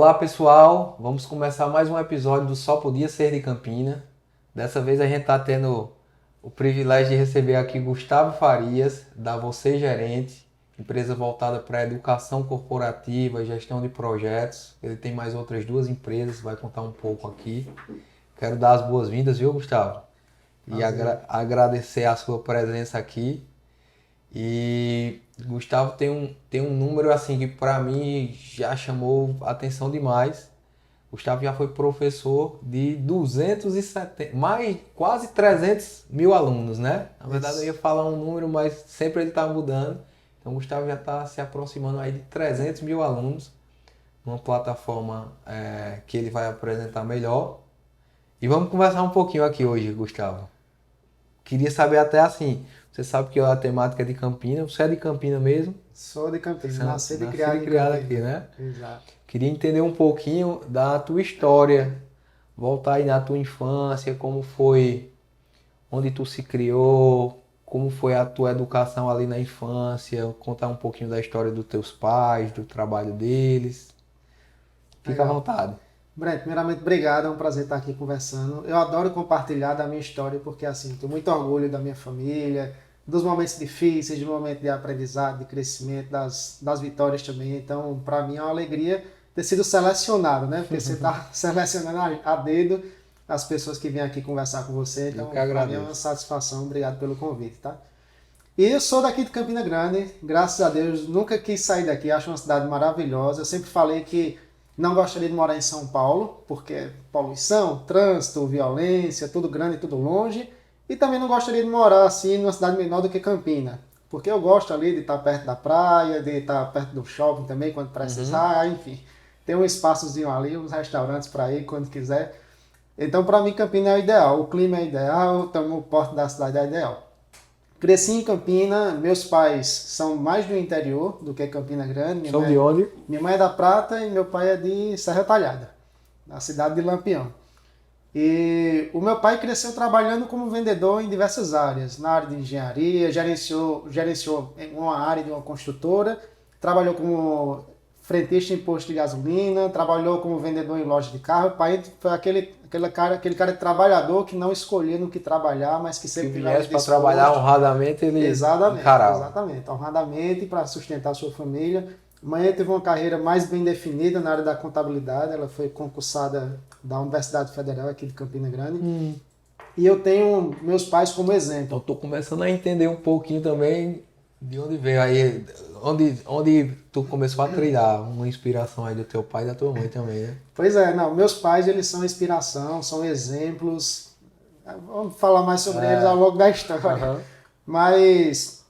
Olá pessoal, vamos começar mais um episódio do Só Podia Ser de Campina. Dessa vez a gente está tendo o privilégio de receber aqui Gustavo Farias, da Você Gerente, empresa voltada para educação corporativa, gestão de projetos. Ele tem mais outras duas empresas, vai contar um pouco aqui. Quero dar as boas-vindas, viu, Gustavo? E agradecer a sua presença aqui. E Gustavo tem um número assim que para mim já chamou atenção demais. Gustavo já foi professor de 270, mais quase 300 mil alunos, né? Na verdade eu ia falar um número, mas sempre ele está mudando. Então Gustavo já está se aproximando aí de 300 mil alunos, numa plataforma que ele vai apresentar melhor. E vamos conversar um pouquinho aqui hoje, Gustavo. Queria saber até assim, você sabe que a temática é de Campina, você é de Campina mesmo? Sou de Campina, nasci e criado criado aqui, né? Exato. Queria entender um pouquinho da tua história, voltar aí na tua infância, como foi, onde tu se criou, como foi a tua educação ali na infância, contar um pouquinho da história dos teus pais, do trabalho deles. Fica à Legal. vontade. Brent, primeiramente, obrigado, é um prazer estar aqui conversando. Eu adoro compartilhar da minha história, porque assim, tenho muito orgulho da minha família, dos momentos difíceis, dos momentos de aprendizado, de crescimento, das vitórias também. Então, para mim é uma alegria ter sido selecionado, né? Porque você está selecionando a dedo as pessoas que vêm aqui conversar com você. Então, para mim é uma satisfação. Obrigado pelo convite, tá? E eu sou daqui de Campina Grande, graças a Deus, nunca quis sair daqui, acho uma cidade maravilhosa. Eu sempre falei que não gostaria de morar em São Paulo, porque é poluição, trânsito, violência, tudo grande, tudo longe. E também não gostaria de morar assim numa cidade menor do que Campina, porque eu gosto ali de estar perto da praia, de estar perto do shopping também quando precisar, enfim. Tem um espaçozinho ali, uns restaurantes para ir quando quiser. Então, para mim, Campina é o ideal, o clima é ideal, o porto da cidade é ideal. Cresci em Campina, meus pais são mais do interior do que Campina Grande. São de onde? Minha mãe é da Prata e meu pai é de Serra Talhada, na cidade de Lampião. E o meu pai cresceu trabalhando como vendedor em diversas áreas, na área de engenharia, gerenciou uma área de uma construtora, trabalhou como frentista em posto de gasolina, trabalhou como vendedor em loja de carro. O pai foi aquele cara trabalhador que não escolhia no que trabalhar, mas que sempre viesse para trabalhar honradamente, ele encarava. Exatamente, honradamente para sustentar a sua família. A mãe teve uma carreira mais bem definida na área da contabilidade, ela foi concursada da Universidade Federal aqui de Campina Grande. E eu tenho meus pais como exemplo. Então estou começando a entender um pouquinho também de onde veio aí, onde tu começou a trilhar, uma inspiração aí do teu pai e da tua mãe também, né? Pois é, não, meus pais eles são inspiração, são exemplos. Vamos falar mais sobre eles ao longo da história. Uhum. Mas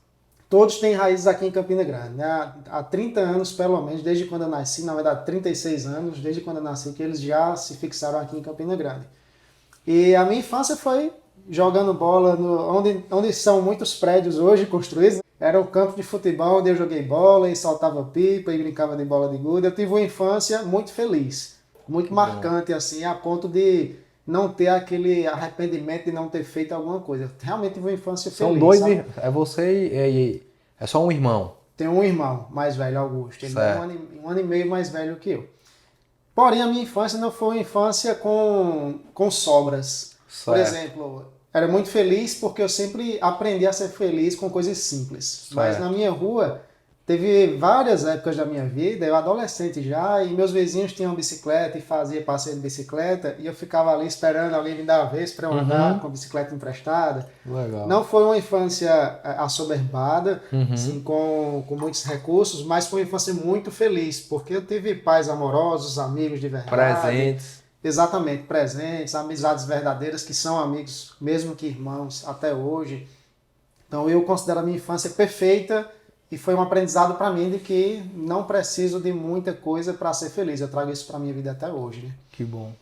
todos têm raízes aqui em Campina Grande, né? Há 30 anos, pelo menos, desde quando eu nasci, na verdade 36 anos, desde quando eu nasci, que eles já se fixaram aqui em Campina Grande. E a minha infância foi jogando bola, onde são muitos prédios hoje construídos. Era o campo de futebol onde eu joguei bola e saltava pipa e brincava de bola de gude. Eu tive uma infância muito feliz, muito marcante, assim, a ponto de não ter aquele arrependimento de não ter feito alguma coisa. Eu realmente tive uma infância feliz. São dois, sabe? É você e é só um irmão? Tenho um irmão mais velho, Augusto. Ele é um ano e meio mais velho que eu. Porém, a minha infância não foi uma infância com sobras. Certo. Por exemplo, era muito feliz porque eu sempre aprendi a ser feliz com coisas simples. Certo. Mas na minha rua, teve várias épocas da minha vida, eu adolescente já, e meus vizinhos tinham bicicleta e fazia passeio de bicicleta, e eu ficava ali esperando alguém me dar a vez para eu andar com a bicicleta emprestada. Legal. Não foi uma infância assoberbada, assim, com muitos recursos, mas foi uma infância muito feliz, porque eu tive pais amorosos, amigos de verdade. Presentes. Exatamente, presentes, amizades verdadeiras que são amigos, mesmo que irmãos, até hoje. Então eu considero a minha infância perfeita e foi um aprendizado para mim de que não preciso de muita coisa para ser feliz. Eu trago isso para minha vida até hoje, né? Que bom.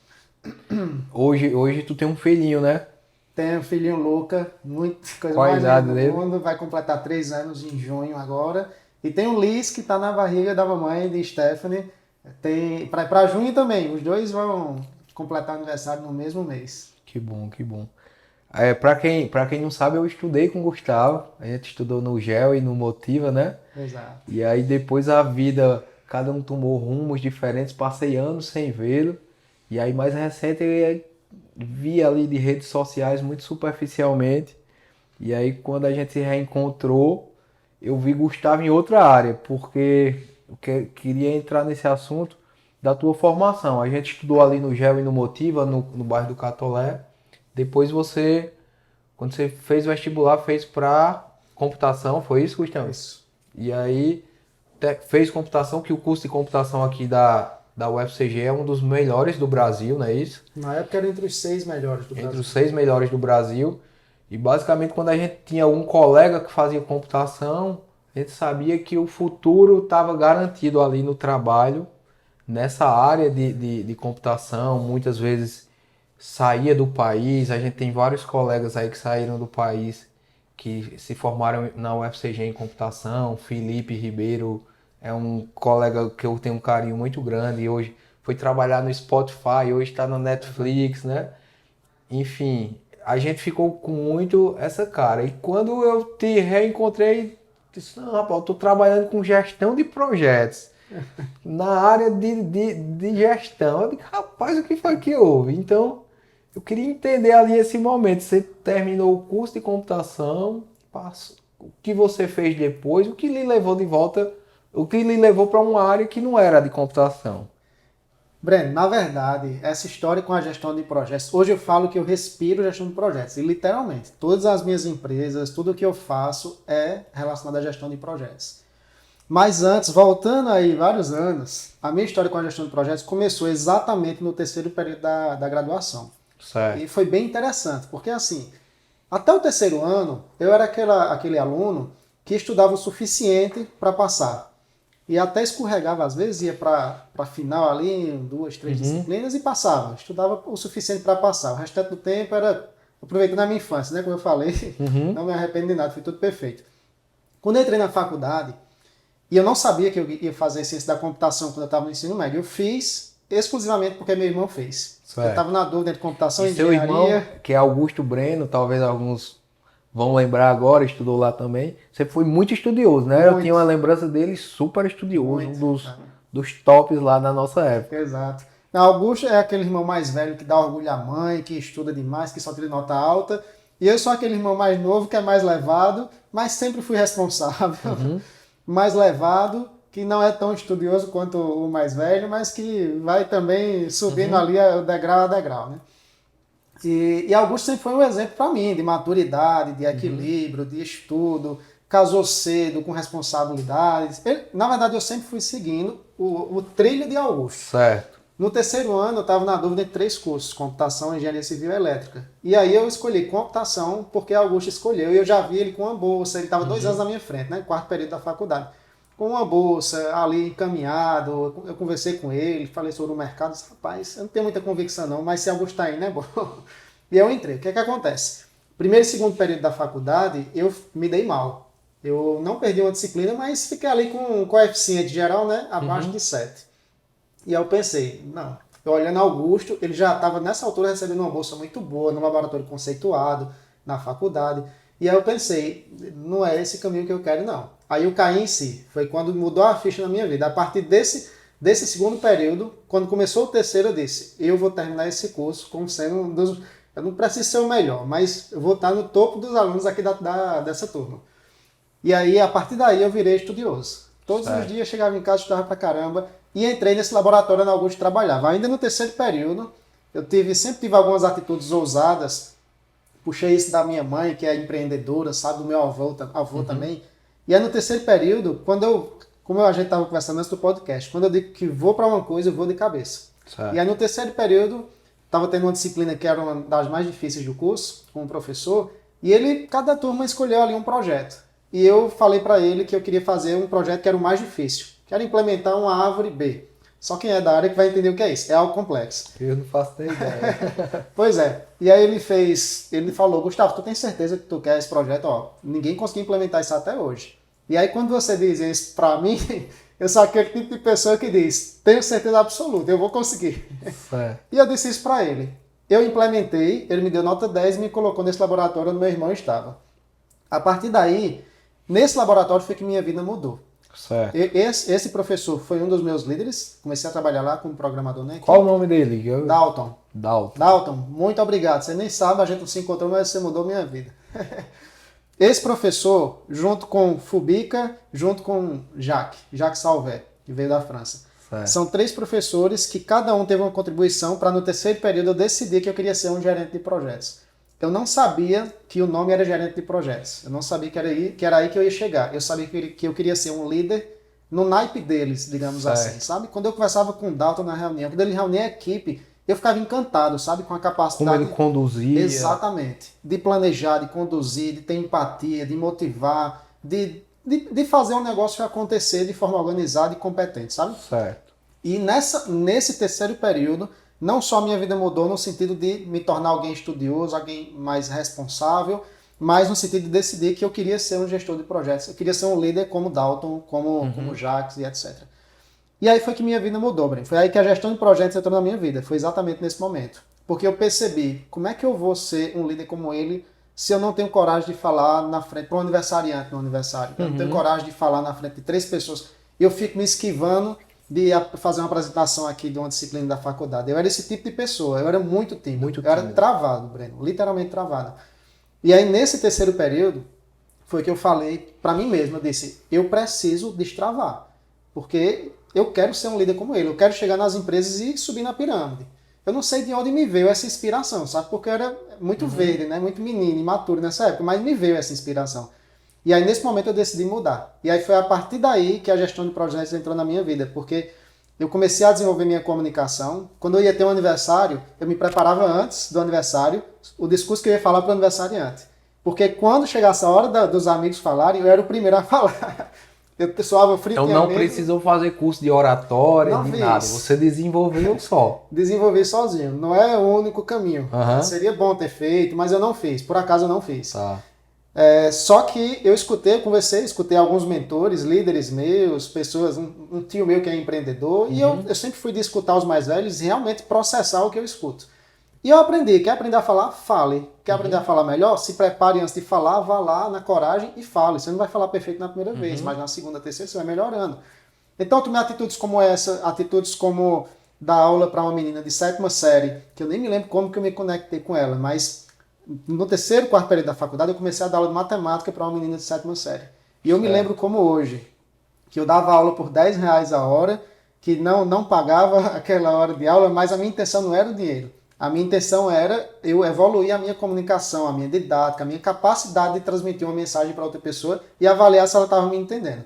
Hoje tu tem um filhinho, né? Tenho um filhinho Luca, muita coisa Qual mais idade linda dele? do mundo, vai completar 3 anos em junho agora. E tem o Liz, que está na barriga da mamãe, de Stephanie. Tem para junho também, os dois vão completar aniversário no mesmo mês. Que bom, que bom. Para quem não sabe, eu estudei com o Gustavo. A gente estudou no GEL e no Motiva, né? Exato. E aí depois a vida cada um tomou rumos diferentes, passei anos sem vê-lo. E aí mais recente eu vi ali de redes sociais muito superficialmente. E aí quando a gente se reencontrou, eu vi Gustavo em outra área, porque queria entrar nesse assunto da tua formação. A gente estudou ali no GEL e no Motiva, no bairro do Catolé. Depois você, quando você fez o vestibular, fez para computação, foi isso, Gustavo? Isso. E aí fez computação, que o curso de computação aqui da UFCG é um dos melhores do Brasil, não é isso? Na época era entre os 6 melhores do Entre Brasil. os 6 melhores do Brasil. E basicamente quando a gente tinha algum colega que fazia computação, a gente sabia que o futuro estava garantido ali no trabalho, nessa área de computação. Muitas vezes saía do país, a gente tem vários colegas aí que saíram do país, que se formaram na UFCG em computação. Felipe Ribeiro é um colega que eu tenho um carinho muito grande e hoje foi trabalhar no Spotify, hoje está no Netflix, né? Enfim, a gente ficou com muito essa cara. E quando eu te reencontrei, disse, não, rapaz, eu estou trabalhando com gestão de projetos, na área de gestão. Eu digo, rapaz, o que foi que houve? Então, eu queria entender ali esse momento. Você terminou o curso de computação, o que você fez depois, o que lhe levou de volta, o que lhe levou para uma área que não era de computação. Breno, na verdade, essa história com a gestão de projetos, hoje eu falo que eu respiro gestão de projetos, e literalmente, todas as minhas empresas, tudo que eu faço é relacionado à gestão de projetos. Mas antes, voltando aí vários anos, a minha história com a gestão de projetos começou exatamente no terceiro período da graduação. Certo. E foi bem interessante, porque assim, até o terceiro ano, eu era aquele aluno que estudava o suficiente para passar. E até escorregava, às vezes, ia para a final ali, em 2, 3 disciplinas e passava. Estudava o suficiente para passar. O restante do tempo era aproveitando a minha infância, né? Como eu falei, não me arrependo de nada, foi tudo perfeito. Quando eu entrei na faculdade, e eu não sabia que eu ia fazer ciência da computação quando eu estava no ensino médio, eu fiz exclusivamente porque meu irmão fez. Certo. Eu estava na dúvida entre computação e seu engenharia. Irmão, que é Augusto Breno, talvez alguns vão lembrar agora, estudou lá também. Você foi muito estudioso, né? Muito. Eu tinha uma lembrança dele super estudioso, Muito. dos tops lá na nossa época. Exato. Não, Augusto é aquele irmão mais velho que dá orgulho à mãe, que estuda demais, que só tira nota alta. E eu sou aquele irmão mais novo, que é mais levado, mas sempre fui responsável. Mais levado, que não é tão estudioso quanto o mais velho, mas que vai também subindo ali degrau a degrau, né? E Augusto sempre foi um exemplo para mim, de maturidade, de equilíbrio, de estudo, casou cedo, com responsabilidades. Na verdade, eu sempre fui seguindo o trilho de Augusto. Certo. No terceiro ano, eu estava na dúvida entre 3 cursos, computação, engenharia civil e elétrica. E aí eu escolhi computação, porque Augusto escolheu, e eu já vi ele com uma bolsa, ele estava 2 anos na minha frente, né, quarto período da faculdade. Com uma bolsa ali encaminhado, eu conversei com ele, falei sobre o mercado, disse, rapaz, eu não tenho muita convicção não, mas se Augusto está aí, né, bom. E eu entrei. O que é que acontece? Primeiro e segundo período da faculdade, eu me dei mal. Eu não perdi uma disciplina, mas fiquei ali com um coeficiente geral, né, abaixo de 7. E aí eu pensei, não, eu olhando Augusto, ele já estava nessa altura recebendo uma bolsa muito boa, num laboratório conceituado, na faculdade. E aí eu pensei, não é esse caminho que eu quero, não. Aí eu caí em si, foi quando mudou a ficha na minha vida. A partir desse segundo período, quando começou o terceiro, eu disse, eu vou terminar esse curso como sendo um dos... Eu não preciso ser o melhor, mas eu vou estar no topo dos alunos aqui dessa turma. E aí, a partir daí, eu virei estudioso. Todos os dias chegava em casa, estudava pra caramba, e entrei nesse laboratório na Augusto trabalhava. Ainda no terceiro período, eu sempre tive algumas atitudes ousadas. Puxei isso da minha mãe, que é empreendedora, sabe, do meu avô também. E aí no terceiro período, como a gente estava conversando antes do podcast, quando eu digo que vou para uma coisa, eu vou de cabeça. Certo. E aí no terceiro período, estava tendo uma disciplina que era uma das mais difíceis do curso, com o professor, e cada turma escolheu ali um projeto. E eu falei para ele que eu queria fazer um projeto que era o mais difícil, que era implementar uma árvore B. Só quem é da área que vai entender o que é isso. É algo complexo. Eu não faço nem ideia. Pois é. E aí ele falou, Gustavo, tu tem certeza que tu quer esse projeto? Ó, ninguém conseguiu implementar isso até hoje. E aí quando você diz isso pra mim, eu sou aquele tipo de pessoa que diz, tenho certeza absoluta, eu vou conseguir. Certo. E eu disse isso pra ele. Eu implementei, ele me deu nota 10 e me colocou nesse laboratório onde meu irmão estava. A partir daí, nesse laboratório foi que minha vida mudou. Certo. Esse professor foi um dos meus líderes. Comecei a trabalhar lá como programador, né? Qual o nome dele? Dalton. Dalton. Dalton, muito obrigado. Você nem sabe, a gente não se encontrou, mas você mudou minha vida. Esse professor, junto com Fubica, junto com Jacques Salvet, que veio da França. Certo. São 3 professores que cada um teve uma contribuição para no terceiro período eu decidir que eu queria ser um gerente de projetos. Eu não sabia que o nome era gerente de projetos. Eu não sabia que era aí que eu ia chegar. Eu sabia que eu queria ser um líder no naipe deles, digamos certo. assim, sabe? Quando eu conversava com o Dalton na reunião, quando ele reunia a equipe, eu ficava encantado, sabe? Com a capacidade... Como ele conduzia. Exatamente. De planejar, de conduzir, de ter empatia, de motivar, de fazer um negócio acontecer de forma organizada e competente, sabe? Certo. E nesse terceiro período, não só a minha vida mudou no sentido de me tornar alguém estudioso, alguém mais responsável, mas no sentido de decidir que eu queria ser um gestor de projetos. Eu queria ser um líder como Dalton, como Jacques e etc. E aí foi que minha vida mudou, Breno. Foi aí que a gestão de projetos entrou na minha vida. Foi exatamente nesse momento. Porque eu percebi, como é que eu vou ser um líder como ele se eu não tenho coragem de falar na frente, para um aniversariante no aniversário. Eu não tenho coragem de falar na frente de 3 pessoas. Eu fico me esquivando de fazer uma apresentação aqui de uma disciplina da faculdade. Eu era esse tipo de pessoa. Eu era muito tímido. Eu era travado, Breno. Literalmente travado. E aí, nesse terceiro período, foi que eu falei para mim mesmo. Eu disse, eu preciso destravar. Porque eu quero ser um líder como ele. Eu quero chegar nas empresas e subir na pirâmide. Eu não sei de onde me veio essa inspiração, sabe? Porque eu era muito verde, né? Muito menino, imaturo nessa época. Mas me veio essa inspiração. E aí, nesse momento, eu decidi mudar. E aí foi a partir daí que a gestão de projetos entrou na minha vida. Porque eu comecei a desenvolver minha comunicação. Quando eu ia ter um aniversário, eu me preparava antes do aniversário, o discurso que eu ia falar para o aniversariante. Porque quando chegasse a hora dos amigos falarem, eu era o primeiro a falar. Eu soava friamente. Então não precisou fazer curso de oratória, Não de fiz. nada. Você desenvolveu só. Desenvolver sozinho. Não é o único caminho. Seria bom ter feito, mas eu não fiz. Por acaso eu não fiz. Tá. Só que eu escutei alguns mentores, líderes meus, pessoas, um tio meu que é empreendedor, e eu sempre fui de escutar os mais velhos e realmente processar o que eu escuto. E eu aprendi, quer aprender a falar? Fale. Quer aprender a falar melhor? Se prepare antes de falar, vá lá na coragem e fale. Você não vai falar perfeito na primeira vez, mas na segunda, terceira você vai melhorando. Então eu tomei atitudes como essa, atitudes como dar aula para uma menina de 7ª série, que eu nem me lembro como que eu me conectei com ela, mas no terceiro, quarto período da faculdade eu comecei a dar aula de matemática para uma menina de 7ª série. E eu me lembro como hoje, que eu dava aula por R$10 a hora, que não pagava aquela hora de aula, mas a minha intenção não era o dinheiro. A minha intenção era eu evoluir a minha comunicação, a minha didática, a minha capacidade de transmitir uma mensagem para outra pessoa e avaliar se ela estava me entendendo.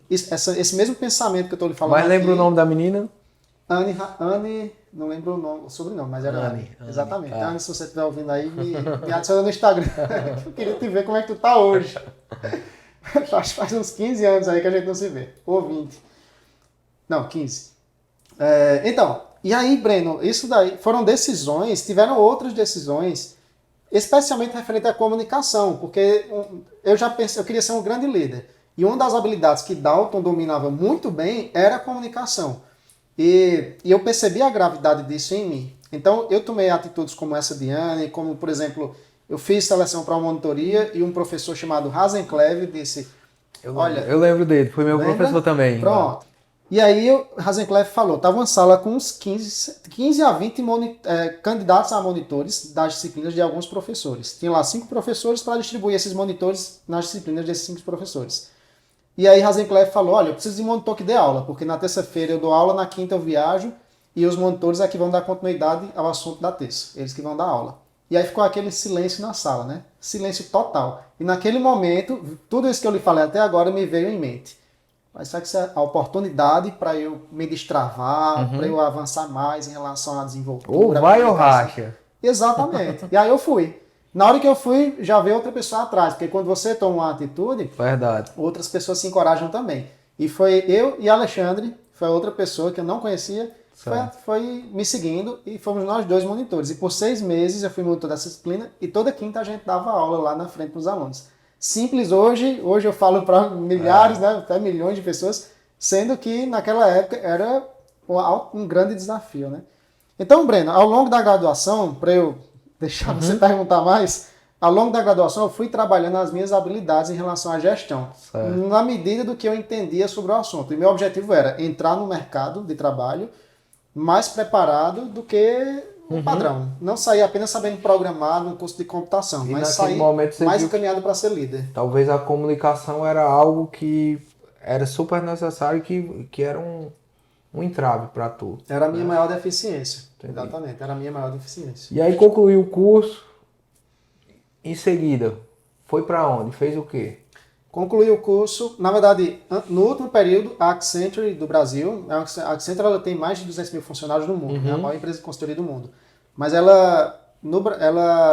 Esse mesmo pensamento que eu estou lhe falando. Mas lembra o nome da menina? Anne, não lembro o sobrenome, mas era Anne. Exatamente. Tá. Anne, se você estiver ouvindo aí, me adiciona no Instagram. Eu queria te ver como é que tu tá hoje. Faz uns 15 anos aí que a gente não se vê. Ou 20. Não, 15. Então, e aí, Breno, isso daí foram decisões, tiveram outras decisões, especialmente referente à comunicação, porque eu já pensei, eu queria ser um grande líder. E uma das habilidades que Dalton dominava muito bem era a comunicação. E eu percebi a gravidade disso em mim. Então, eu tomei atitudes como essa de Anne, como, por exemplo, eu fiz seleção para uma monitoria e um professor chamado Rasenclev disse... Eu lembro dele, foi meu professor também. Pronto. E aí o Rasenclev falou, estava uma sala com uns 15 a 20 candidatos a monitores das disciplinas de alguns professores. Tinha lá 5 professores para distribuir esses monitores nas disciplinas desses 5 professores. E aí Rasenclev falou, olha, eu preciso de um monitor que dê aula, porque na terça-feira eu dou aula, na quinta eu viajo, e os monitores aqui vão dar continuidade ao assunto da terça, eles que vão dar aula. E aí ficou aquele silêncio na sala, né? Silêncio total. E naquele momento, tudo isso que eu lhe falei até agora me veio em mente. Mas será que isso é a oportunidade para eu me destravar, para eu avançar mais em relação à desenvoltura? Ou vai ou racha. Exatamente. E aí eu fui. Na hora que eu fui, já veio outra pessoa atrás, porque quando você toma uma atitude, verdade, outras pessoas se encorajam também. E foi eu e Alexandre, foi outra pessoa que eu não conhecia, foi me seguindo e fomos nós 2 monitores. E por 6 meses eu fui monitor dessa disciplina e toda quinta a gente dava aula lá na frente para os alunos. Simples hoje eu falo para milhares, né, até milhões de pessoas, sendo que naquela época era um grande desafio, né? Então, Breno, ao longo da graduação, para eu deixar você perguntar mais, ao longo da graduação, eu fui trabalhando as minhas habilidades em relação à gestão, Certo. na medida do que eu entendia sobre o assunto. E meu objetivo era entrar no mercado de trabalho mais preparado do que o padrão. Não sair apenas sabendo programar num curso de computação, E mas naquele sair momento você mais viu que encaminhado para ser líder. talvez a comunicação era algo que era super necessário e que era um entrave para tu. Era a minha maior deficiência. Entendi. Exatamente, era a minha maior deficiência. E aí concluiu o curso, em seguida, foi para onde? Fez o quê? Concluí o curso, na verdade, no último período, a Accenture do Brasil, a Accenture ela tem mais de 200 mil funcionários no mundo, é a maior empresa de consultoria do mundo. Mas ela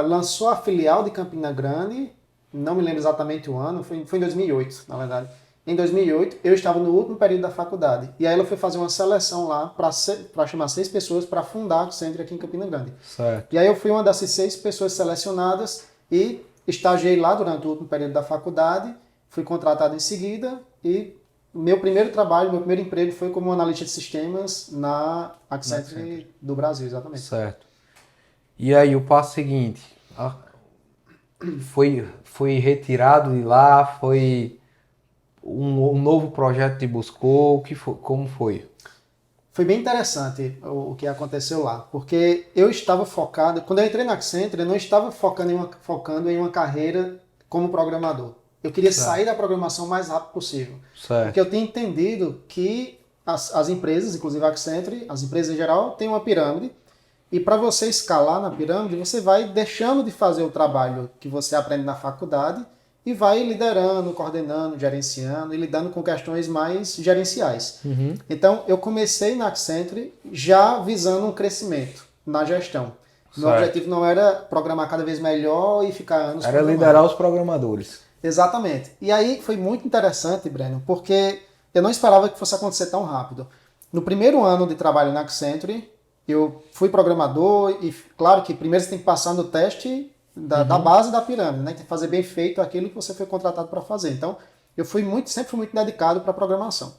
lançou a filial de Campina Grande, não me lembro exatamente o ano, foi em 2008, na verdade. Em 2008, eu estava no último período da faculdade. E aí ela foi fazer uma seleção lá para chamar 6 pessoas para fundar a Accenture aqui em Campina Grande. Certo. E aí eu fui uma dessas 6 pessoas selecionadas e estagiei lá durante o último período da faculdade. Fui contratado em seguida e meu primeiro trabalho, meu primeiro emprego foi como analista de sistemas na Accenture do Brasil, exatamente. Certo. E aí o passo seguinte, foi retirado de lá, foi um novo projeto te buscou, como foi? Foi bem interessante o que aconteceu lá, porque eu estava focado, quando eu entrei na Accenture, eu não estava focando em uma carreira como programador. Eu queria sair da programação o mais rápido possível. Certo. Porque eu tinha entendido que as empresas, inclusive a Accenture, as empresas em geral, têm uma pirâmide. E para você escalar na pirâmide, você vai deixando de fazer o trabalho que você aprende na faculdade e vai liderando, coordenando, gerenciando e lidando com questões mais gerenciais. Então, eu comecei na Accenture já visando um crescimento na gestão. Meu objetivo não era programar cada vez melhor e ficar anos Era liderar os programadores. Exatamente. E aí foi muito interessante, Breno, porque eu não esperava que fosse acontecer tão rápido. No primeiro ano de trabalho na Accenture, eu fui programador e, claro que primeiro você tem que passar no teste da base da pirâmide, né? Tem que fazer bem feito aquilo que você foi contratado para fazer. Então, sempre fui muito dedicado para a programação.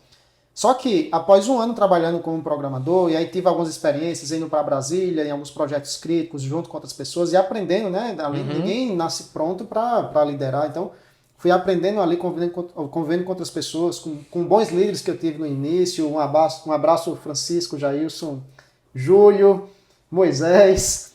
Só que, após um ano trabalhando como programador, e aí tive algumas experiências indo para Brasília, em alguns projetos críticos, junto com outras pessoas, e aprendendo, né? Ninguém nasce pronto para liderar, então fui aprendendo ali, convivendo com outras pessoas, com bons líderes que eu tive no início. Um abraço Francisco, Jailson, Júlio, Moisés.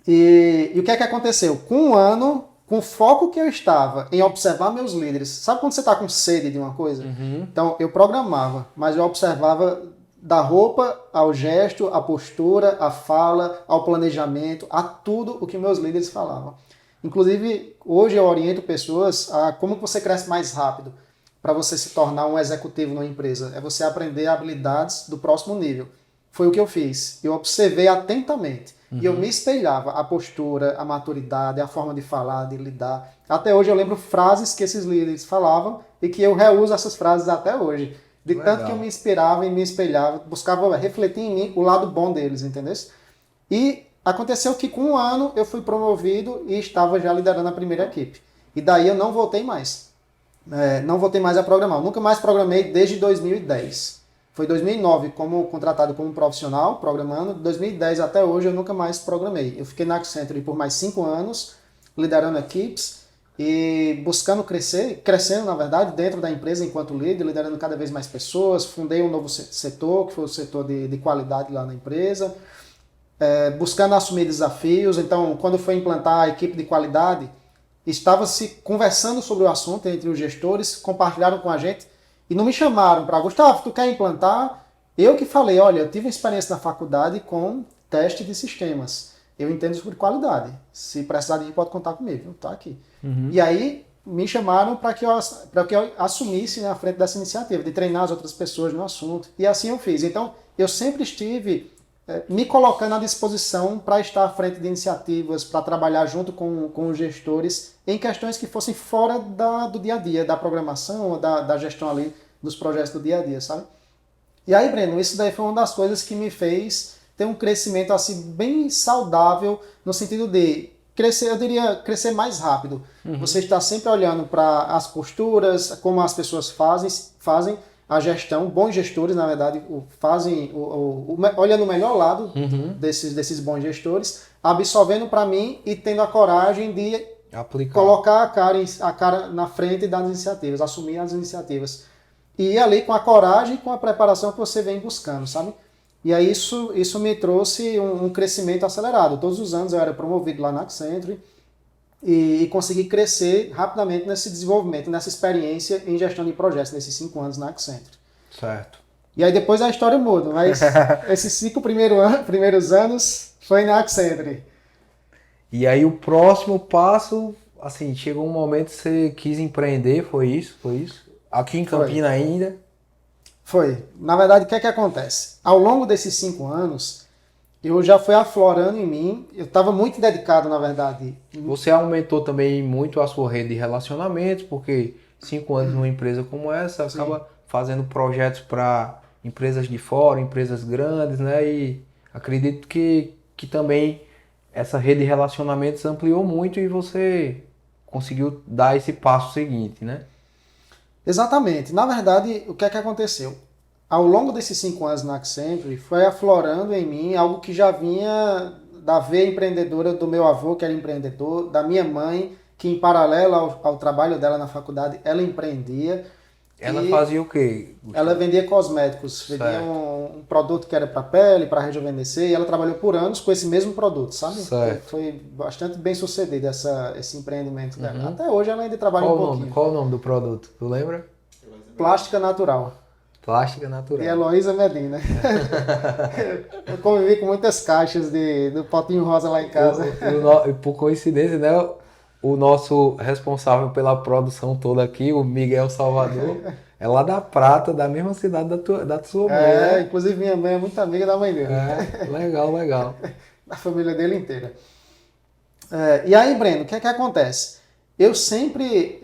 E o que é que aconteceu? Com um ano, com o foco que eu estava em observar meus líderes, sabe quando você está com sede de uma coisa? Então, eu programava, mas eu observava da roupa ao gesto, à postura, à fala, ao planejamento, a tudo o que meus líderes falavam. Inclusive, hoje eu oriento pessoas a como você cresce mais rápido para você se tornar um executivo numa empresa. É você aprender habilidades do próximo nível. Foi o que eu fiz. Eu observei atentamente. E eu me espelhava a postura, a maturidade, a forma de falar, de lidar. Até hoje eu lembro frases que esses líderes falavam e que eu reuso essas frases até hoje. De tanto que eu me inspirava e me espelhava, buscava refletir em mim o lado bom deles, entendeu? E aconteceu que com um ano eu fui promovido e estava já liderando a primeira equipe. E daí eu não voltei mais. Não voltei mais a programar. Eu nunca mais programei desde 2010. Foi 2009 como contratado como profissional, programando. De 2010 até hoje eu nunca mais programei. Eu fiquei na Accenture por mais 5 anos, liderando equipes e buscando crescendo na verdade, dentro da empresa enquanto líder, liderando cada vez mais pessoas. Fundei um novo setor, que foi o setor de qualidade lá na empresa. Buscando assumir desafios. Então, quando foi implantar a equipe de qualidade, estava-se conversando sobre o assunto entre os gestores, compartilharam com a gente e não me chamaram para, Gustavo, tu quer implantar? Eu que falei, olha, eu tive uma experiência na faculdade com teste de sistemas. Eu entendo sobre qualidade. Se precisar de mim, pode contar comigo. Tá aqui. E aí, me chamaram para que eu assumisse na frente dessa iniciativa, de treinar as outras pessoas no assunto. E assim eu fiz. Então, eu sempre estive me colocando à disposição para estar à frente de iniciativas, para trabalhar junto com os gestores em questões que fossem fora do dia a dia, da programação, da gestão ali dos projetos do dia a dia, sabe? E aí, Breno, isso daí foi uma das coisas que me fez ter um crescimento assim bem saudável, no sentido de crescer, eu diria, crescer mais rápido. Você está sempre olhando para as posturas, como as pessoas fazem a gestão, bons gestores, na verdade, fazem, olhando o melhor lado desses bons gestores, absorvendo para mim e tendo a coragem de Aplicar. colocar a cara na frente das iniciativas, assumir as iniciativas. E ir ali com a coragem e com a preparação que você vem buscando, sabe? E aí isso me trouxe um crescimento acelerado. Todos os anos eu era promovido lá na Accenture e consegui crescer rapidamente nesse desenvolvimento, nessa experiência em gestão de projetos, nesses 5 anos na Accenture. Certo. E aí depois a história muda, mas esses 5 primeiros anos foi na Accenture. E aí o próximo passo, assim, chegou um momento que você quis empreender, foi isso? Foi isso? Aqui em Foi. Campina ainda? Foi. Na verdade, o que é que acontece? Ao longo desses 5 anos, eu já fui aflorando em mim, eu estava muito dedicado, na verdade. Você aumentou também muito a sua rede de relacionamentos, porque 5 anos numa empresa como essa, acaba fazendo projetos para empresas de fora, empresas grandes, né? E acredito que também essa rede de relacionamentos ampliou muito e você conseguiu dar esse passo seguinte, né? Exatamente. Na verdade, o que é que aconteceu? Ao longo desses 5 anos na Accenture, foi aflorando em mim algo que já vinha da veia empreendedora do meu avô, que era empreendedor, da minha mãe, que em paralelo ao trabalho dela na faculdade, ela empreendia. Ela E fazia o quê, ela Gustavo? vendia cosméticos, vendia Certo, um produto que era para pele, para rejuvenescer, e ela trabalhou por anos com esse mesmo produto, sabe? certo. Foi bastante bem sucedido esse empreendimento dela. Uhum. Até hoje ela ainda trabalha um pouquinho. Qual o nome do produto? Tu lembra? Plástica natural. Plástica E natural. Heloísa Medina. Eu convivi com muitas caixas do potinho rosa lá em casa. E por coincidência, né? O nosso responsável pela produção toda aqui, o Miguel Salvador, é lá da Prata, da mesma cidade da sua mãe, né? Inclusive minha mãe é muito amiga da mãe dele. É, legal, legal. Da família dele inteira. E aí, Breno, o que é que acontece? Eu sempre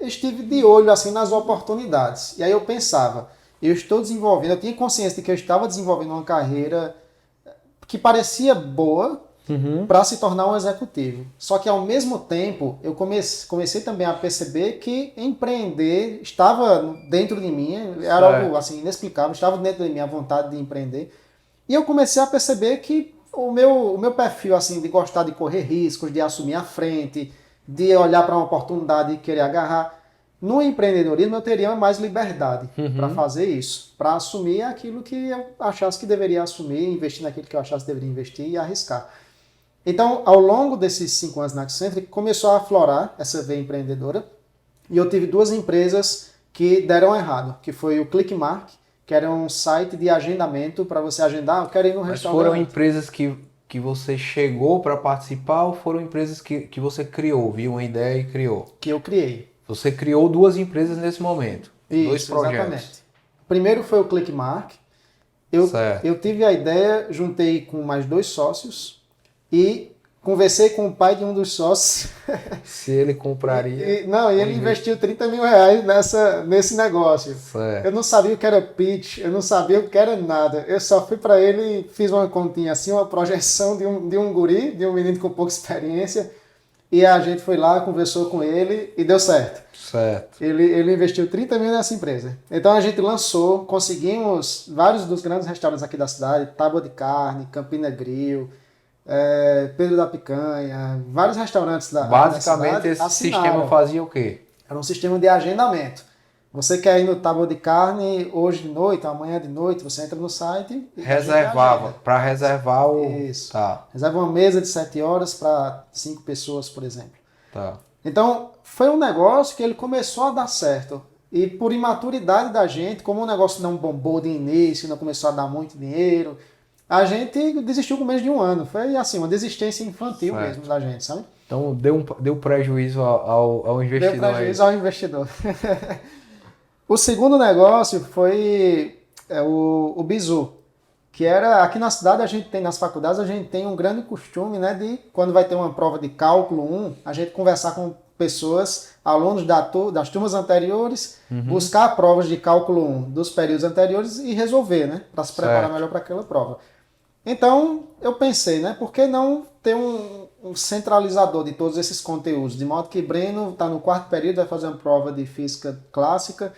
estive de olho assim nas oportunidades. E aí eu pensava, eu estou desenvolvendo, eu tinha consciência de que eu estava desenvolvendo uma carreira que parecia boa Uhum. para se tornar um executivo. Só que ao mesmo tempo, eu comecei também a perceber que empreender estava dentro de mim, era Certo. algo assim inexplicável, estava dentro de mim a vontade de empreender. E eu comecei a perceber que o meu perfil assim de gostar de correr riscos, de assumir a frente, de olhar para uma oportunidade e querer agarrar, no empreendedorismo eu teria mais liberdade para fazer isso, para assumir aquilo que eu achasse que deveria assumir, investir naquilo que eu achasse que deveria investir e arriscar. Então, ao longo desses 5 anos na Accenture, começou a aflorar essa veia empreendedora e eu tive 2 empresas que deram errado, que foi o Clickmark, que era um site de agendamento para você agendar, eu quero ir no Mas restaurante. foram empresas que você chegou para participar ou foram empresas que você criou, viu uma ideia e criou? Que eu criei. Você criou 2 empresas nesse momento, 2 Isso, projetos. exatamente. Primeiro foi o Clickmark. Eu, Certo. eu tive a ideia, juntei com mais 2 sócios e conversei com o pai de um dos sócios. Se ele compraria. E ele investiu 30 mil reais nesse negócio. Certo. Eu não sabia o que era pitch, eu não sabia o que era nada. Eu só fui para ele, fiz uma continha assim, uma projeção de um guri, de um menino com pouca experiência, e a gente foi lá, conversou com ele e deu certo. Certo. Ele investiu 30 mil nessa empresa. Então a gente lançou, conseguimos vários dos grandes restaurantes aqui da cidade, Tábua de Carne, Campina Grill, Pedro da Picanha, vários restaurantes da Basicamente cidade esse assinaram. sistema fazia o quê? Era um sistema de agendamento. Você quer ir no Tábua de Carne hoje de noite, amanhã de noite, você entra no site e Reservava, para reservar o... Isso. Tá, reserva uma mesa de 7 horas para 5 pessoas, por exemplo. tá. Então, foi um negócio que ele começou a dar certo. E por imaturidade da gente, como o negócio não bombou de início, não começou a dar muito dinheiro, a gente desistiu com menos de 1 ano. Foi assim, uma desistência infantil Certo. mesmo da gente, sabe? Então deu prejuízo ao investidor. Deu prejuízo ao investidor. O segundo negócio foi o Bizu, que era aqui na cidade a gente tem, nas faculdades, a gente tem um grande costume, né, de quando vai ter uma prova de cálculo 1, a gente conversar com pessoas, alunos das turmas anteriores, buscar provas de cálculo 1 dos períodos anteriores e resolver, né, para se preparar Certo. melhor para aquela prova. Então, eu pensei, né, por que não ter um centralizador de todos esses conteúdos, de modo que Breno está no 4º período, vai fazer uma prova de física clássica,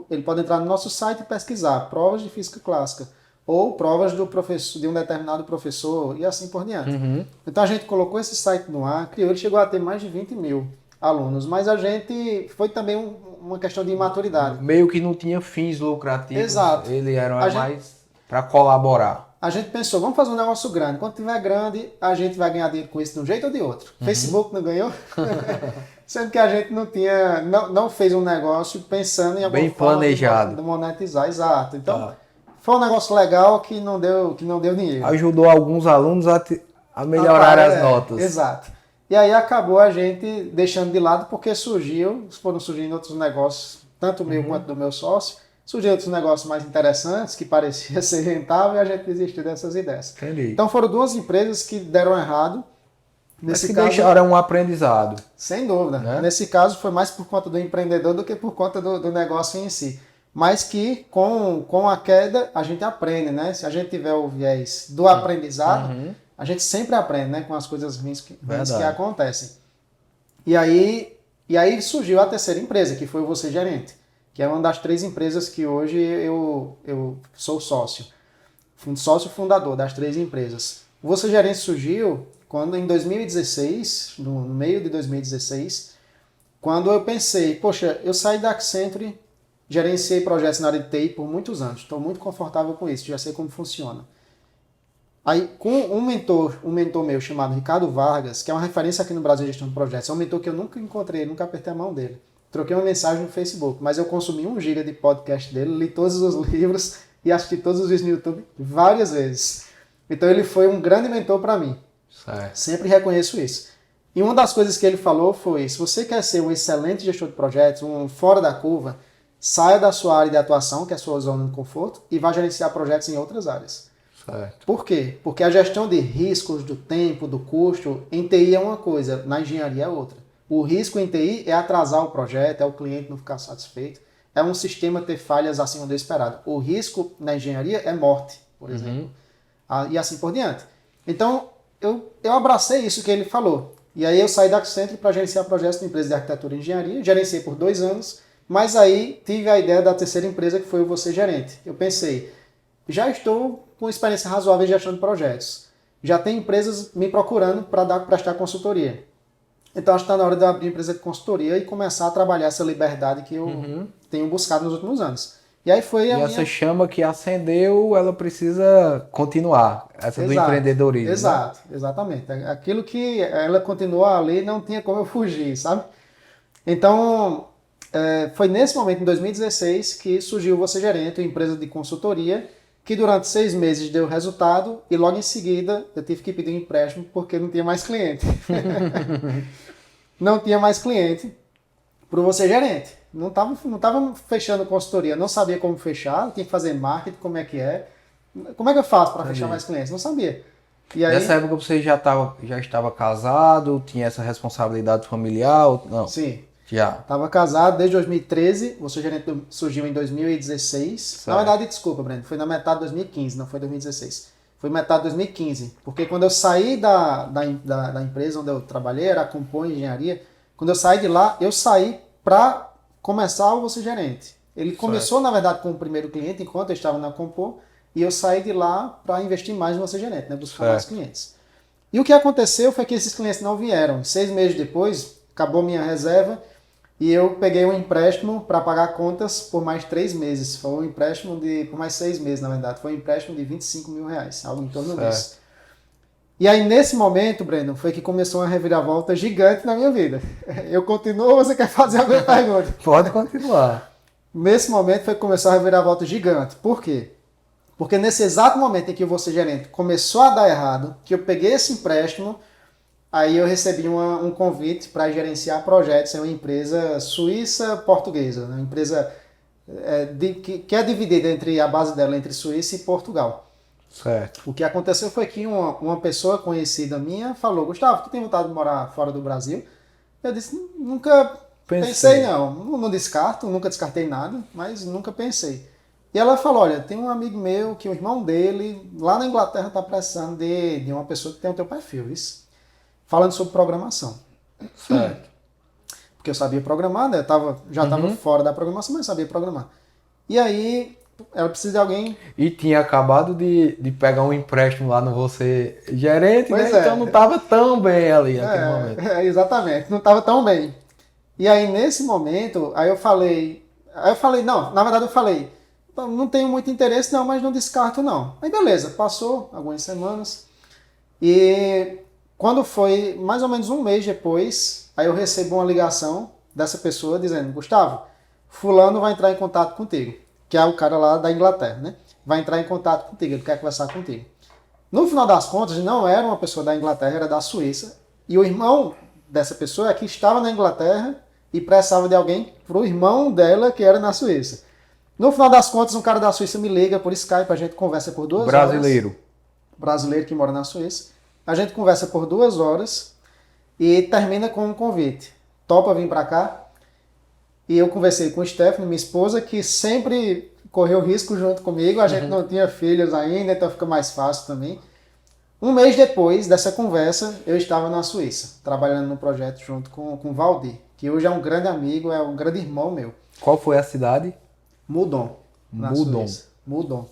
ele pode entrar no nosso site e pesquisar provas de física clássica. ou provas do professor, de um determinado professor e assim por diante. Então a gente colocou esse site no ar, criou, ele chegou a ter mais de 20 mil alunos, mas a gente foi também uma questão de imaturidade. Meio que não tinha fins lucrativos. Exato. Ele era mais para colaborar. A gente pensou, vamos fazer um negócio grande. Quando tiver grande, a gente vai ganhar dinheiro com isso de um jeito ou de outro. Facebook não ganhou? Sendo que a gente não fez um negócio pensando em alguma bem forma planejado de monetizar. Exato. Então, foi um negócio legal que não deu dinheiro. Ajudou alguns alunos a melhorar as notas. Exato. E aí acabou a gente deixando de lado porque foram surgindo outros negócios, tanto o meu quanto do meu sócio. Surgiram outros negócios mais interessantes, que parecia ser rentável, e a gente desistiu dessas ideias. Entendi. Então foram 2 empresas que deram errado. Nesse caso, deixaram um aprendizado. Sem dúvida. Né? Nesse caso foi mais por conta do empreendedor do que por conta do negócio em si. Mas que com a queda a gente aprende, né? Se a gente tiver o viés do aprendizado, a gente sempre aprende, né? Com as coisas ruins que acontecem. E aí surgiu a terceira empresa, que foi o Você Gerente, que é uma das 3 empresas que hoje eu sou sócio fundador das 3 empresas. O Você Gerente surgiu quando em 2016, no meio de 2016, quando eu pensei, poxa, eu saí da Accenture, gerenciei projetos na área de TI por muitos anos, estou muito confortável com isso, já sei como funciona. Aí, com um mentor meu chamado Ricardo Vargas, que é uma referência aqui no Brasil em gestão de projetos, é um mentor que eu nunca encontrei, nunca apertei a mão dele. Troquei uma mensagem no Facebook, mas eu consumi 1 GB de podcast dele, li todos os livros e assisti todos os vídeos no YouTube várias vezes. Então ele foi um grande mentor para mim. Certo. Sempre reconheço isso. E uma das coisas que ele falou foi, se você quer ser um excelente gestor de projetos, um fora da curva, saia da sua área de atuação, que é a sua zona de conforto, e vá gerenciar projetos em outras áreas. Certo. Por quê? Porque a gestão de riscos, do tempo, do custo, em TI é uma coisa, na engenharia é outra. O risco em TI é atrasar o projeto, é o cliente não ficar satisfeito, é um sistema ter falhas acima do esperado. O risco na engenharia é morte, por exemplo. E assim por diante. Então, eu abracei isso que ele falou. E aí eu saí da Accenture para gerenciar projetos de empresa de arquitetura e engenharia, gerenciei por 2 anos, mas aí tive a ideia da terceira empresa, que foi o Você Gerente. Eu pensei, já estou com experiência razoável em gestão de projetos. Já tem empresas me procurando para prestar consultoria. Então acho que está na hora de abrir empresa de consultoria e começar a trabalhar essa liberdade que eu tenho buscado nos últimos anos. E aí foi essa chama que acendeu, ela precisa continuar. Essa do empreendedorismo. Exato, né? Exatamente. Aquilo que ela continuou ali, não tinha como eu fugir, sabe? Então, foi nesse momento, em 2016, que surgiu o Você Gerente, uma empresa de consultoria, que durante 6 meses deu resultado e logo em seguida eu tive que pedir um empréstimo porque não tinha mais cliente. Não tinha mais cliente para o Você Gerente. Não tava fechando consultoria, não sabia como fechar, tinha que fazer marketing, como é que é. Como é que eu faço para fechar mais clientes? Não sabia. E aí, nessa época você já estava casado, tinha essa responsabilidade familiar? Não? Sim. Já. Estava casado desde 2013, o Você Gerente surgiu em 2016. Certo. Na verdade, desculpa, Breno, foi na metade de 2015, não foi 2016. Foi metade de 2015, porque quando eu saí da empresa onde eu trabalhei, era a Compor Engenharia, quando eu saí de lá, eu saí para começar o Você Gerente. Ele começou, na verdade, com o primeiro cliente, enquanto eu estava na Compor, e eu saí de lá para investir mais no Você Gerente, né, buscar mais clientes. E o que aconteceu foi que esses clientes não vieram. 6 meses depois, acabou minha reserva, e eu peguei um empréstimo para pagar contas por mais 3 meses. Foi um empréstimo por mais 6 meses, na verdade. Foi um empréstimo de 25 mil reais, algo em torno disso. E aí, nesse momento, Breno, foi que começou uma reviravolta gigante na minha vida. Eu continuo ou você quer fazer alguma pergunta? Pode continuar. Nesse momento foi que começou a reviravolta gigante. Por quê? Porque nesse exato momento em que o Você Gerente começou a dar errado, que eu peguei esse empréstimo, aí eu recebi um convite para gerenciar projetos em uma empresa suíça-portuguesa, uma empresa que é dividida entre a base dela entre Suíça e Portugal. Certo. O que aconteceu foi que uma pessoa conhecida minha falou, Gustavo, tu tem vontade de morar fora do Brasil? Eu disse, nunca pensei não descarto, nunca descartei nada, mas nunca pensei. E ela falou, olha, tem um amigo meu que o irmão dele, lá na Inglaterra, está precisando de uma pessoa que tem o teu perfil, isso. Falando sobre programação. Certo. Porque eu sabia programar, né? Já estava fora da programação, mas sabia programar. E aí ela precisa de alguém. E tinha acabado de pegar um empréstimo lá no Você Gerente, Pois né? é. Então não estava tão bem ali naquele momento. Exatamente, não estava tão bem. E aí, nesse momento, aí eu falei, não, na verdade eu falei, não tenho muito interesse não, mas não descarto não. Aí beleza, passou algumas semanas, e quando foi mais ou menos um mês depois, aí eu recebo uma ligação dessa pessoa dizendo, Gustavo, fulano vai entrar em contato contigo, que é o cara lá da Inglaterra, né? Vai entrar em contato contigo, ele quer conversar contigo. No final das contas, não era uma pessoa da Inglaterra, era da Suíça, e o irmão dessa pessoa é que estava na Inglaterra e precisava de alguém para o irmão dela que era na Suíça. No final das contas, um cara da Suíça me liga por Skype, a gente conversa por 2 horas. Brasileiro que mora na Suíça. A gente conversa por 2 horas e termina com um convite. Topa vir para cá? E eu conversei com o Stephanie, minha esposa, que sempre correu risco junto comigo. A gente não tinha filhos ainda, então fica mais fácil também. Um mês depois dessa conversa, eu estava na Suíça, trabalhando num projeto junto com o Valdir, que hoje é um grande amigo, é um grande irmão meu. Qual foi a cidade? Moudon, na Moudon. Suíça. Moudon.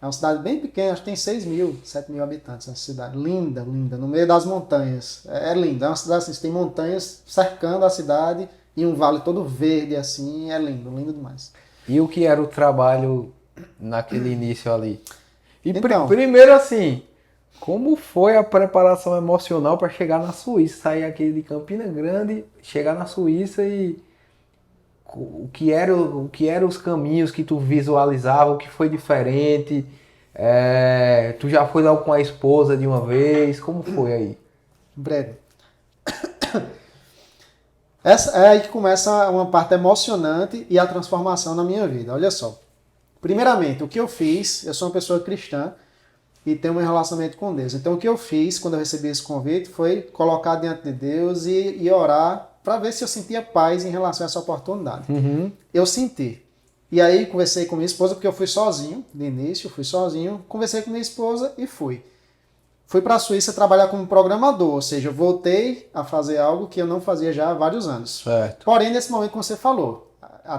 É uma cidade bem pequena, acho que tem 6 mil, 7 mil habitantes. É uma cidade linda, linda, no meio das montanhas. É linda, é uma cidade assim, tem montanhas cercando a cidade e um vale todo verde assim, é lindo, lindo demais. E o que era o trabalho naquele início ali? E Então, primeiro assim, como foi a preparação emocional para chegar na Suíça? Sair aqui de Campina Grande, chegar na Suíça e o que eram os caminhos que tu visualizava, o que foi diferente? Tu já foi lá com a esposa de uma vez? Como foi aí? Breno, essa é aí que começa uma parte emocionante e a transformação na minha vida. Olha só. Primeiramente, o que eu fiz, eu sou uma pessoa cristã e tenho um relacionamento com Deus. Então, o que eu fiz quando eu recebi esse convite foi colocar diante de Deus e orar para ver se eu sentia paz em relação a essa oportunidade. Eu senti. E aí, conversei com minha esposa, porque eu fui sozinho, de início, fui sozinho, conversei com minha esposa e fui. Fui para a Suíça trabalhar como programador, ou seja, eu voltei a fazer algo que eu não fazia já há vários anos. Certo. Porém, nesse momento que você falou,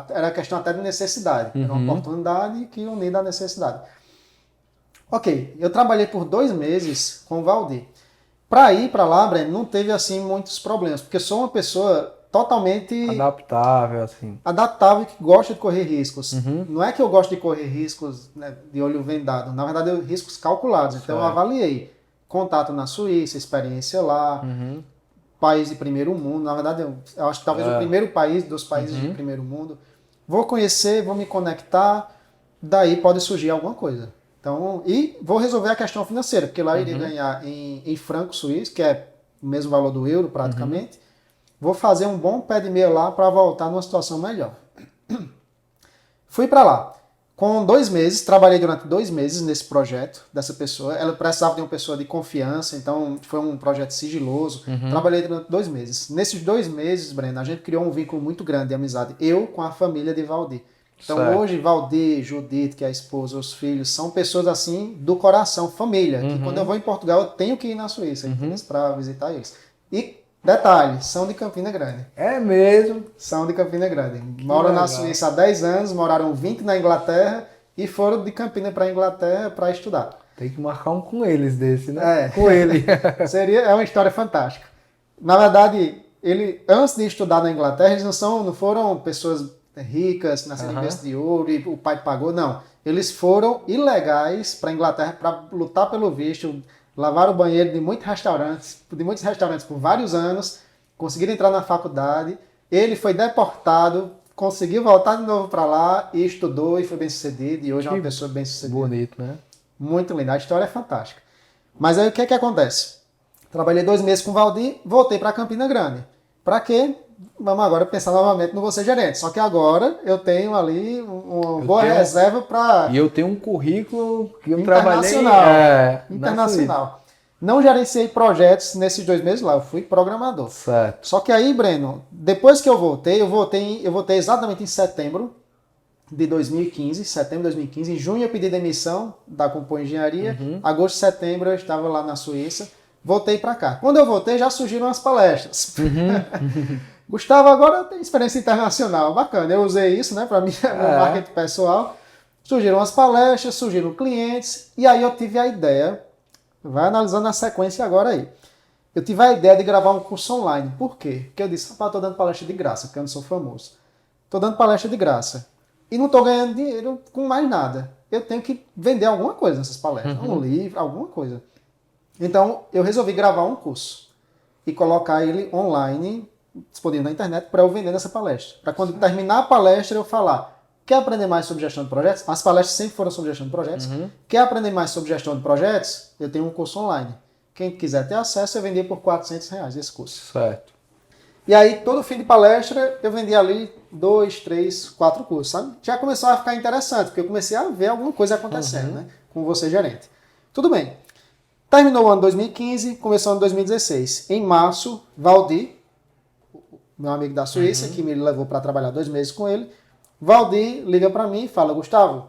era questão até de necessidade. Era uma oportunidade que unida a necessidade. Ok, eu trabalhei por 2 meses com o Valdir. Para ir para lá, Breno, não teve assim muitos problemas, porque eu sou uma pessoa totalmente Adaptável, assim. adaptável que gosta de correr riscos. Não é que eu gosto de correr riscos, né, de olho vendado, na verdade, riscos calculados. Então, eu avaliei contato na Suíça, experiência lá, país de primeiro mundo. Na verdade, eu acho que talvez o primeiro país dos países de primeiro mundo. Vou conhecer, vou me conectar, daí pode surgir alguma coisa. Então, e vou resolver a questão financeira, porque lá eu iria ganhar em franco suíço, que é o mesmo valor do euro praticamente. Vou fazer um bom pé de meia lá para voltar numa situação melhor. Fui para lá. Com 2 meses, trabalhei durante 2 meses nesse projeto dessa pessoa. Ela precisava de uma pessoa de confiança, então foi um projeto sigiloso. Trabalhei durante 2 meses. Nesses 2 meses, Breno, a gente criou um vínculo muito grande de amizade. Eu com a família de Valdir. Então hoje, Valdir, Judite, que é a esposa, os filhos, são pessoas assim do coração, família. Que quando eu vou em Portugal, eu tenho que ir na Suíça para visitar eles. E detalhe, são de Campina Grande. É mesmo? São de Campina Grande. Moram na Suíça há 10 anos, moraram 20 na Inglaterra e foram de Campina para a Inglaterra para estudar. Tem que marcar um com eles desse, né? Com ele. É uma história fantástica. Na verdade, antes de estudar na Inglaterra, eles não foram pessoas ricas, nasceram em berço de ouro e o pai pagou, não. Eles foram ilegais para a Inglaterra para lutar pelo visto, lavaram o banheiro de muitos restaurantes por vários anos, conseguiram entrar na faculdade, ele foi deportado, conseguiu voltar de novo para lá e estudou e foi bem sucedido e hoje é uma pessoa bem sucedida. Bonito, né? Muito linda, a história é fantástica. Mas aí o que é que acontece? Trabalhei 2 meses com o Valdir, voltei para Campina Grande. Para quê? Vamos agora pensar novamente no Você Gerente. Só que agora eu tenho ali uma boa reserva para... E eu tenho um currículo que eu internacional, trabalhei... internacional. Não gerenciei projetos nesses 2 meses lá, eu fui programador. Certo. Só que aí, Breno, depois que eu voltei exatamente em setembro de 2015, setembro de 2015. Em junho eu pedi demissão da Compor Engenharia. Agosto, setembro eu estava lá na Suíça. Voltei para cá. Quando eu voltei, já surgiram as palestras. Gustavo, agora tem experiência internacional. Bacana. Eu usei isso, né, para mim, meu marketing pessoal. Surgiram as palestras, surgiram clientes, e aí eu tive a ideia, vai analisando a sequência agora aí. Eu tive a ideia de gravar um curso online. Por quê? Porque eu disse, rapaz, estou dando palestra de graça, porque eu não sou famoso. Estou dando palestra de graça. E não estou ganhando dinheiro com mais nada. Eu tenho que vender alguma coisa nessas palestras. Um livro, alguma coisa. Então, eu resolvi gravar um curso e colocar ele online, disponível na internet, para eu vender nessa palestra. Para quando terminar a palestra, eu falar, quer aprender mais sobre gestão de projetos? As palestras sempre foram sobre gestão de projetos. Quer aprender mais sobre gestão de projetos? Eu tenho um curso online. Quem quiser ter acesso, eu vendi por R$400 esse curso. Certo. E aí, todo fim de palestra, eu vendi ali 2, 3, 4 cursos, sabe? Já começou a ficar interessante, porque eu comecei a ver alguma coisa acontecendo, né? Com você, gerente. Tudo bem. Terminou o ano 2015, começou o ano 2016. Em março, Valdir, meu amigo da Suíça, que me levou para trabalhar 2 meses com ele, Valdir liga para mim e fala, Gustavo,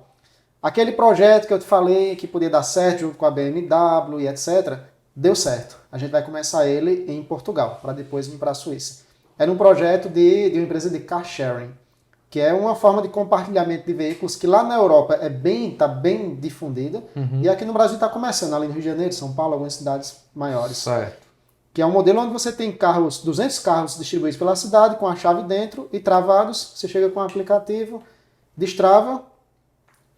aquele projeto que eu te falei que podia dar certo junto com a BMW e etc., deu certo. A gente vai começar ele em Portugal, para depois vir para a Suíça. Era um projeto de uma empresa de car sharing, que é uma forma de compartilhamento de veículos que lá na Europa está bem difundida, e aqui no Brasil está começando, além do Rio de Janeiro, São Paulo, algumas cidades maiores. Certo. Que é um modelo onde você tem 200 carros distribuídos pela cidade, com a chave dentro e travados. Você chega com o aplicativo, destrava,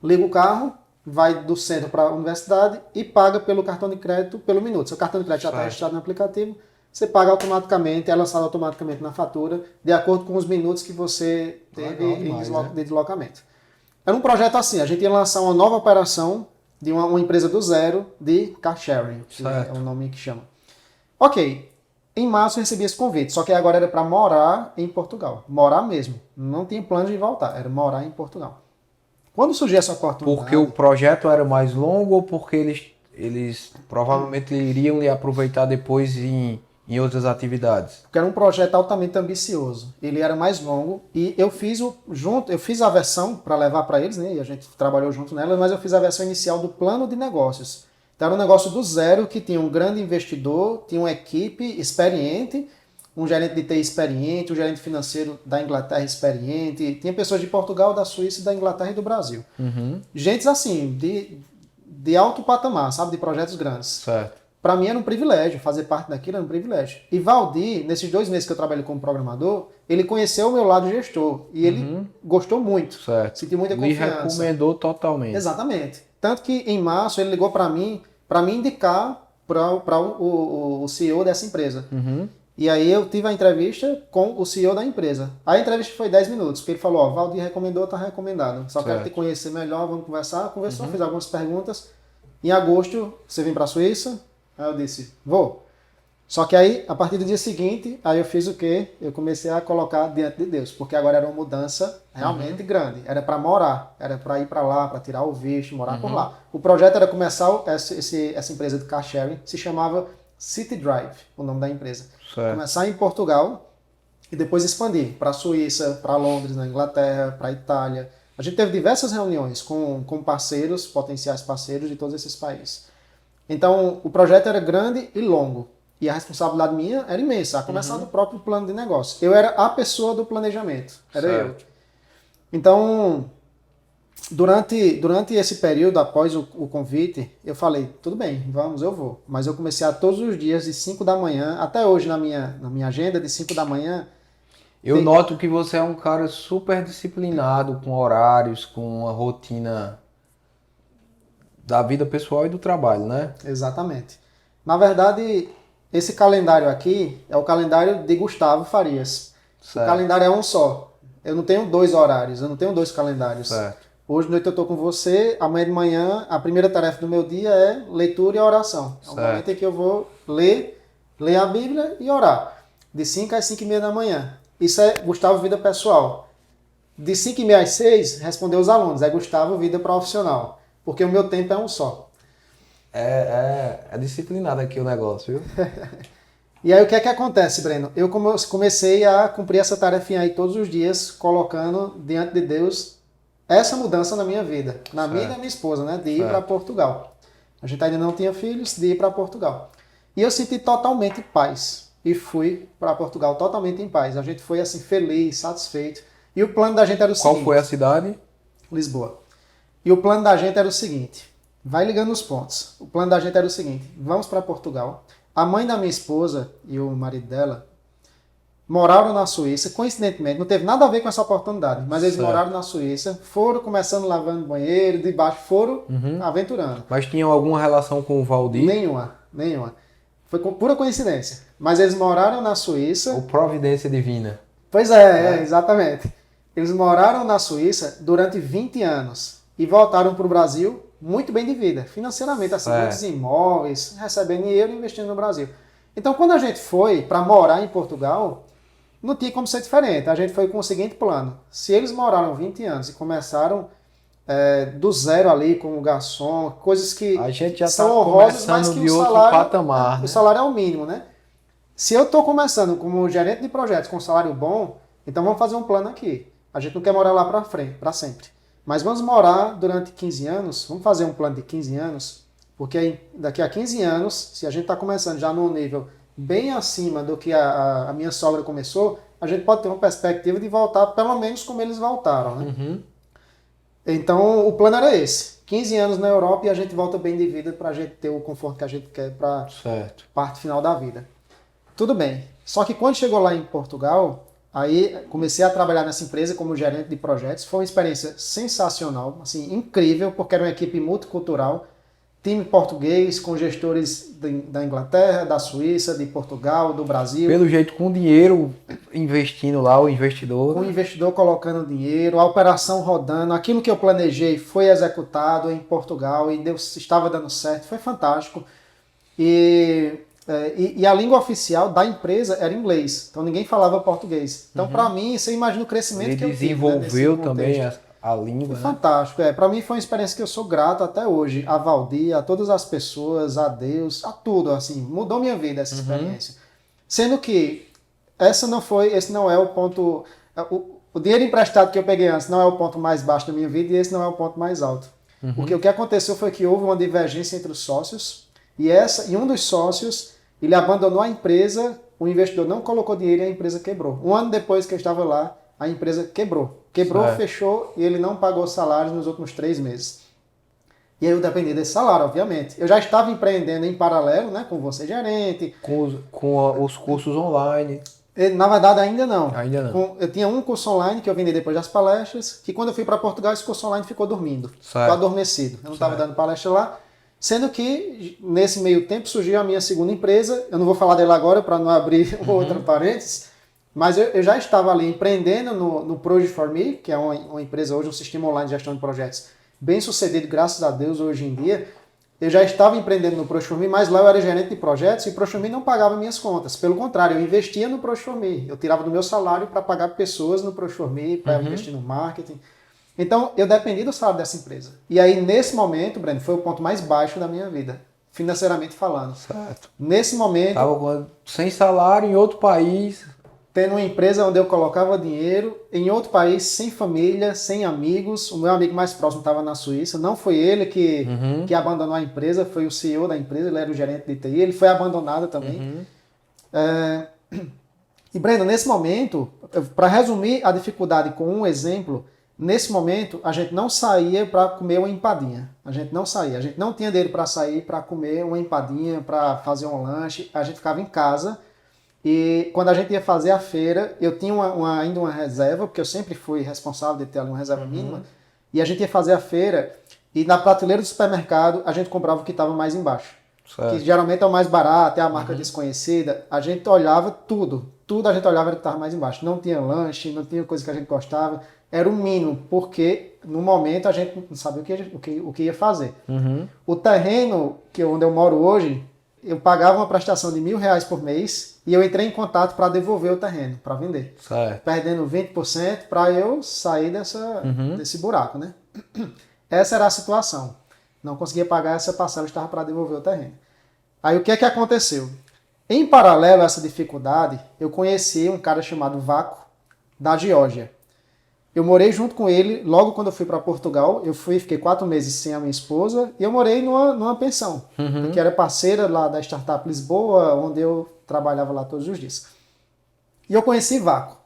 liga o carro, vai do centro para a universidade e paga pelo cartão de crédito pelo minuto. Seu cartão de crédito já está registrado no aplicativo, você paga automaticamente, é lançado automaticamente na fatura, de acordo com os minutos que você teve de deslocamento. Era um projeto assim, a gente ia lançar uma nova operação de uma empresa do zero de car sharing, que é o nome que chama. Ok, em março eu recebi esse convite, só que agora era para morar em Portugal. Morar mesmo, não tinha plano de voltar, era morar em Portugal. Quando surgiu essa oportunidade... Porque o projeto era mais longo ou porque eles provavelmente iriam lhe aproveitar depois em outras atividades? Porque era um projeto altamente ambicioso. Ele era mais longo e eu fiz a versão para levar para eles, né? E a gente trabalhou junto nela, mas eu fiz a versão inicial do plano de negócios. Então era um negócio do zero que tinha um grande investidor, tinha uma equipe experiente, um gerente de TI experiente, um gerente financeiro da Inglaterra experiente, tinha pessoas de Portugal, da Suíça, da Inglaterra e do Brasil. Gente assim, de alto patamar, sabe? De projetos grandes. Certo. Para mim era um privilégio, fazer parte daquilo era um privilégio. E Valdir, nesses 2 meses que eu trabalhei como programador, ele conheceu o meu lado gestor e ele gostou muito. Certo. Sentiu muita confiança. Me recomendou totalmente. Exatamente. Tanto que em março ele ligou para mim indicar para o CEO dessa empresa. E aí eu tive a entrevista com o CEO da empresa. A entrevista foi 10 minutos, porque ele falou, ó, Valdir recomendou, tá recomendado. Só quero te conhecer melhor, vamos conversar. Conversou, fez algumas perguntas. Em agosto, você vem para a Suíça? Aí eu disse, vou. Só que aí, a partir do dia seguinte, aí eu fiz o quê? Eu comecei a colocar diante de Deus, porque agora era uma mudança realmente grande. Era para morar, era para ir para lá, para tirar o visto, morar por lá. O projeto era começar, essa empresa de car sharing, se chamava City Drive, o nome da empresa. Certo. Começar em Portugal e depois expandir para a Suíça, para Londres, na Inglaterra, para a Itália. A gente teve diversas reuniões com parceiros, potenciais parceiros de todos esses países. Então, o projeto era grande e longo. E a responsabilidade minha era imensa, a começar do próprio plano de negócio. Eu era a pessoa do planejamento, era eu. Então, durante esse período, após o convite, eu falei, tudo bem, vamos, eu vou. Mas eu comecei a todos os dias, de 5 da manhã, até hoje na minha agenda, de 5 da manhã. Eu noto que você é um cara super disciplinado, com horários, com uma rotina da vida pessoal e do trabalho, né? Exatamente. Na verdade, esse calendário aqui é o calendário de Gustavo Farias. Certo. O calendário é um só. Eu não tenho 2 horários, eu não tenho 2 calendários. Certo. Hoje de noite eu estou com você, amanhã de manhã a primeira tarefa do meu dia é leitura e oração. É o momento em que eu vou ler a Bíblia e orar. De 5 às 5h30 da manhã. Isso é Gustavo Vida Pessoal. De 5h30 às 6, responder os alunos. É Gustavo Vida Profissional. Porque o meu tempo é um só. É disciplinado aqui o negócio, viu? E aí o que é que acontece, Breno? Eu comecei a cumprir essa tarefinha aí todos os dias, colocando diante de Deus essa mudança na minha vida. Na minha e da minha esposa, né? De ir para Portugal. A gente ainda não tinha filhos, de ir para Portugal. E eu senti totalmente paz. E fui para Portugal totalmente em paz. A gente foi assim, feliz, satisfeito. E o plano da gente era o seguinte. Qual foi a cidade? Lisboa. E o plano da gente era o seguinte, vai ligando os pontos. O plano da gente era o seguinte, vamos para Portugal. A mãe da minha esposa e o marido dela moraram na Suíça, coincidentemente, não teve nada a ver com essa oportunidade, mas eles moraram na Suíça, foram começando lavando banheiro, de baixo, foram aventurando. Mas tinham alguma relação com o Valdir? Nenhuma. Foi com pura coincidência. Mas eles moraram na Suíça. Ou providência divina? Pois é, exatamente. Eles moraram na Suíça durante 20 anos e voltaram para o Brasil muito bem de vida, financeiramente, assim, muitos imóveis, recebendo dinheiro e investindo no Brasil. Então, quando a gente foi para morar em Portugal, não tinha como ser diferente. A gente foi com o seguinte plano. Se eles moraram 20 anos e começaram do zero ali como garçom, coisas que a gente já são tá honrosas, mas que de o outro salário, patamar, né? o salário é o mínimo, né? Se eu estou começando como gerente de projetos com salário bom, então vamos fazer um plano aqui. A gente não quer morar lá para frente, para sempre. Mas vamos morar durante 15 anos, vamos fazer um plano de 15 anos, porque aí, daqui a 15 anos, se a gente está começando já num nível bem acima do que a minha sogra começou, a gente pode ter uma perspectiva de voltar pelo menos como eles voltaram, né? Então, o plano era esse. 15 anos na Europa e a gente volta bem de vida para a gente ter o conforto que a gente quer para a parte final da vida. Tudo bem. Só que quando chegou lá em Portugal, aí comecei a trabalhar nessa empresa como gerente de projetos. Foi uma experiência sensacional, assim, incrível, porque era uma equipe multicultural. Time português, com gestores da Inglaterra, da Suíça, de Portugal, do Brasil. Pelo jeito, com dinheiro investindo lá, o investidor. Com o investidor colocando dinheiro, a operação rodando. Aquilo que eu planejei foi executado em Portugal e estava dando certo. Foi fantástico. E a língua oficial da empresa era inglês. Então ninguém falava português. Então, para mim, você imagina o crescimento ele que eu tive. Ele desenvolveu também a língua. Foi fantástico. Para mim foi uma experiência que eu sou grato até hoje. A Valdir, a todas as pessoas, a Deus, a tudo. Assim, mudou minha vida essa experiência. Sendo que esse não é o ponto. O dinheiro emprestado que eu peguei antes não é o ponto mais baixo da minha vida e esse não é o ponto mais alto. Porque o que aconteceu foi que houve uma divergência entre os sócios e um dos sócios ele abandonou a empresa, o investidor não colocou dinheiro e a empresa quebrou. Um ano depois que eu estava lá, a empresa quebrou. Fechou e ele não pagou salários nos últimos 3 meses. E aí eu dependi desse salário, obviamente. Eu já estava empreendendo em paralelo, né, com você gerente. Com os cursos online. Na verdade, ainda não. Ainda não. Eu tinha um curso online que eu vendi depois das palestras, que quando eu fui para Portugal, esse curso online ficou dormindo. Ficou adormecido. Eu não estava dando palestra lá. Sendo que, nesse meio tempo, surgiu a minha segunda empresa. Eu não vou falar dela agora para não abrir outro parênteses. Mas eu já estava ali empreendendo no Proj4Me, que é uma empresa hoje, um sistema online de gestão de projetos bem sucedido, graças a Deus, hoje em dia. Eu já estava empreendendo no Proj4Me, mas lá eu era gerente de projetos e o Proj4Me não pagava minhas contas. Pelo contrário, eu investia no Proj4Me. Eu tirava do meu salário para pagar pessoas no Proj4Me, para investir no marketing. Então, eu dependi do salário dessa empresa. E aí, nesse momento, Breno, foi o ponto mais baixo da minha vida, financeiramente falando. Certo. Nesse momento... Estava sem salário em outro país... Tendo uma empresa onde eu colocava dinheiro, em outro país, sem família, sem amigos. O meu amigo mais próximo estava na Suíça. Não foi ele que abandonou a empresa, foi o CEO da empresa, ele era o gerente de TI. Ele foi abandonado também. E, Breno, nesse momento, para resumir a dificuldade com um exemplo, nesse momento a gente não saía para comer uma empadinha. A gente não saía. A gente não tinha dinheiro para sair para comer uma empadinha, para fazer um lanche. A gente ficava em casa. E quando a gente ia fazer a feira, eu tinha ainda uma reserva, porque eu sempre fui responsável de ter ali uma reserva mínima, e a gente ia fazer a feira, e na prateleira do supermercado, a gente comprava o que estava mais embaixo. Certo. Que geralmente é o mais barato, é a marca desconhecida. A gente olhava tudo a gente olhava era o que estava mais embaixo. Não tinha lanche, não tinha coisa que a gente gostava, era o mínimo, porque no momento a gente não sabia o que ia fazer. O terreno onde eu moro hoje, eu pagava uma prestação de R$1.000 por mês e eu entrei em contato para devolver o terreno, para vender. Certo. Perdendo 20% para eu sair desse buraco, né? Essa era a situação. Não conseguia pagar essa parcela, estava para devolver o terreno. Aí o que é que aconteceu? Em paralelo a essa dificuldade, eu conheci um cara chamado Vaco, da Geórgia. Eu morei junto com ele logo quando eu fui para Portugal. Fiquei 4 meses sem a minha esposa e eu morei numa pensão, que era parceira lá da Startup Lisboa, onde eu trabalhava lá todos os dias. E eu conheci Vaco.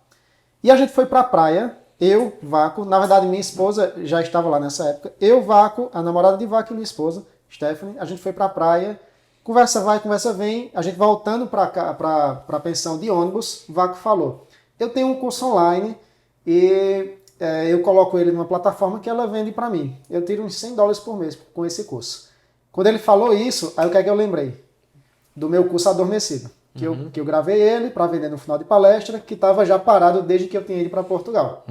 E a gente foi para a praia Eu, Vaco, na verdade minha esposa já estava lá nessa época. Eu, Vaco, a namorada de Vaco e minha esposa, Stephanie, a gente foi pra praia. Conversa vai, conversa vem. A gente voltando para a pensão de ônibus, Vaco falou: eu tenho um curso online e eu coloco ele numa plataforma que ela vende para mim. Eu tiro uns $100 por mês com esse curso. Quando ele falou isso, aí o que é que eu lembrei? Do meu curso Adormecido. Que eu gravei ele para vender no final de palestra, que estava já parado desde que eu tinha ido para Portugal.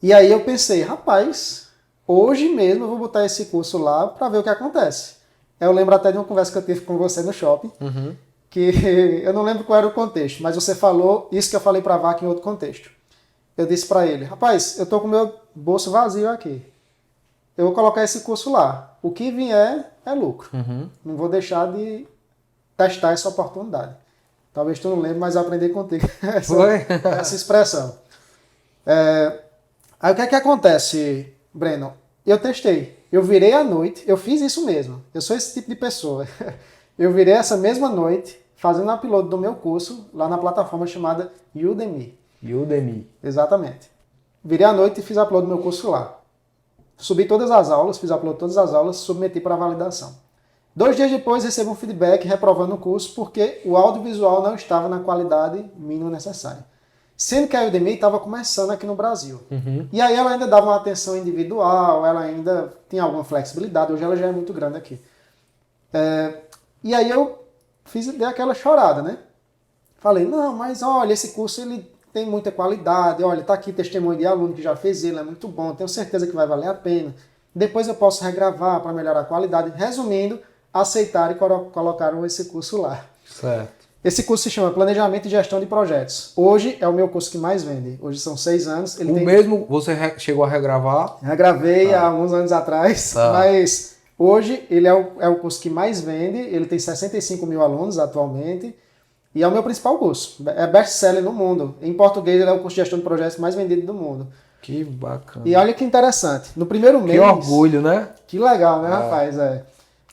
E aí eu pensei, rapaz, hoje mesmo eu vou botar esse curso lá para ver o que acontece. Eu lembro até de uma conversa que eu tive com você no shopping, que eu não lembro qual era o contexto, mas você falou isso que eu falei para a Vaca em outro contexto. Eu disse para ele, rapaz, eu tô com meu bolso vazio aqui. Eu vou colocar esse curso lá. O que vier é lucro. Não vou deixar de testar essa oportunidade. Talvez tu não lembre, mas eu aprendi contigo essa expressão. Aí o que é que acontece, Breno? Eu testei. Eu virei à noite, eu fiz isso mesmo. Eu sou esse tipo de pessoa. Eu virei essa mesma noite fazendo upload do meu curso lá na plataforma chamada Udemy. Udemy. Exatamente. Virei à noite e fiz upload do meu curso lá. Subi todas as aulas, fiz upload de todas as aulas, submeti para validação. 2 dias depois recebo um feedback reprovando o curso porque o audiovisual não estava na qualidade mínima necessária. Sendo que a Udemy estava começando aqui no Brasil. E aí ela ainda dava uma atenção individual, ela ainda tinha alguma flexibilidade, hoje ela já é muito grande aqui. E aí eu dei aquela chorada, né? Falei, não, mas olha, esse curso ele tem muita qualidade, olha, tá aqui testemunho de aluno que já fez ele, é muito bom, tenho certeza que vai valer a pena. Depois eu posso regravar para melhorar a qualidade. Resumindo, aceitaram e colocaram esse curso lá. Certo. Esse curso se chama Planejamento e Gestão de Projetos. Hoje é o meu curso que mais vende. Hoje são 6 anos. Mesmo você chegou a regravar? Regravei há uns anos atrás, mas hoje ele é o curso que mais vende. Ele tem 65 mil alunos atualmente. E é o meu principal curso. É best-seller no mundo. Em português, ele é o curso de gestão de projetos mais vendido do mundo. Que bacana. E olha que interessante. No primeiro mês... Que orgulho, né? Que legal, né, rapaz?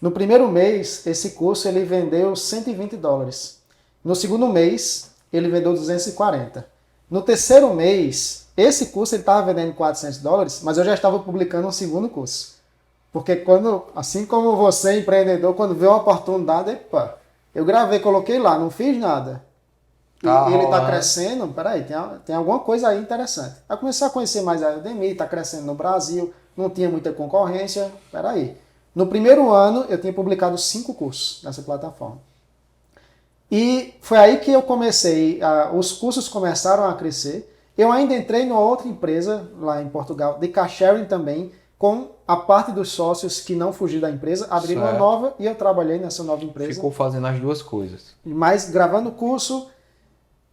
No primeiro mês, esse curso ele vendeu $120. No segundo mês, ele vendeu $240. No terceiro mês, esse curso ele estava vendendo $400, mas eu já estava publicando um segundo curso. Porque assim como você, empreendedor, quando vê uma oportunidade, epa, eu gravei, coloquei lá, não fiz nada. E ele está crescendo, peraí, tem alguma coisa aí interessante. Aí comecei a conhecer mais a Udemy, está crescendo no Brasil, não tinha muita concorrência, peraí. No primeiro ano, eu tinha publicado 5 cursos nessa plataforma. E foi aí que eu comecei, os cursos começaram a crescer. Eu ainda entrei numa outra empresa lá em Portugal, de car sharing também, com a parte dos sócios que não fugiu da empresa, abriram uma nova e eu trabalhei nessa nova empresa. Ficou fazendo as duas coisas. Mas gravando o curso,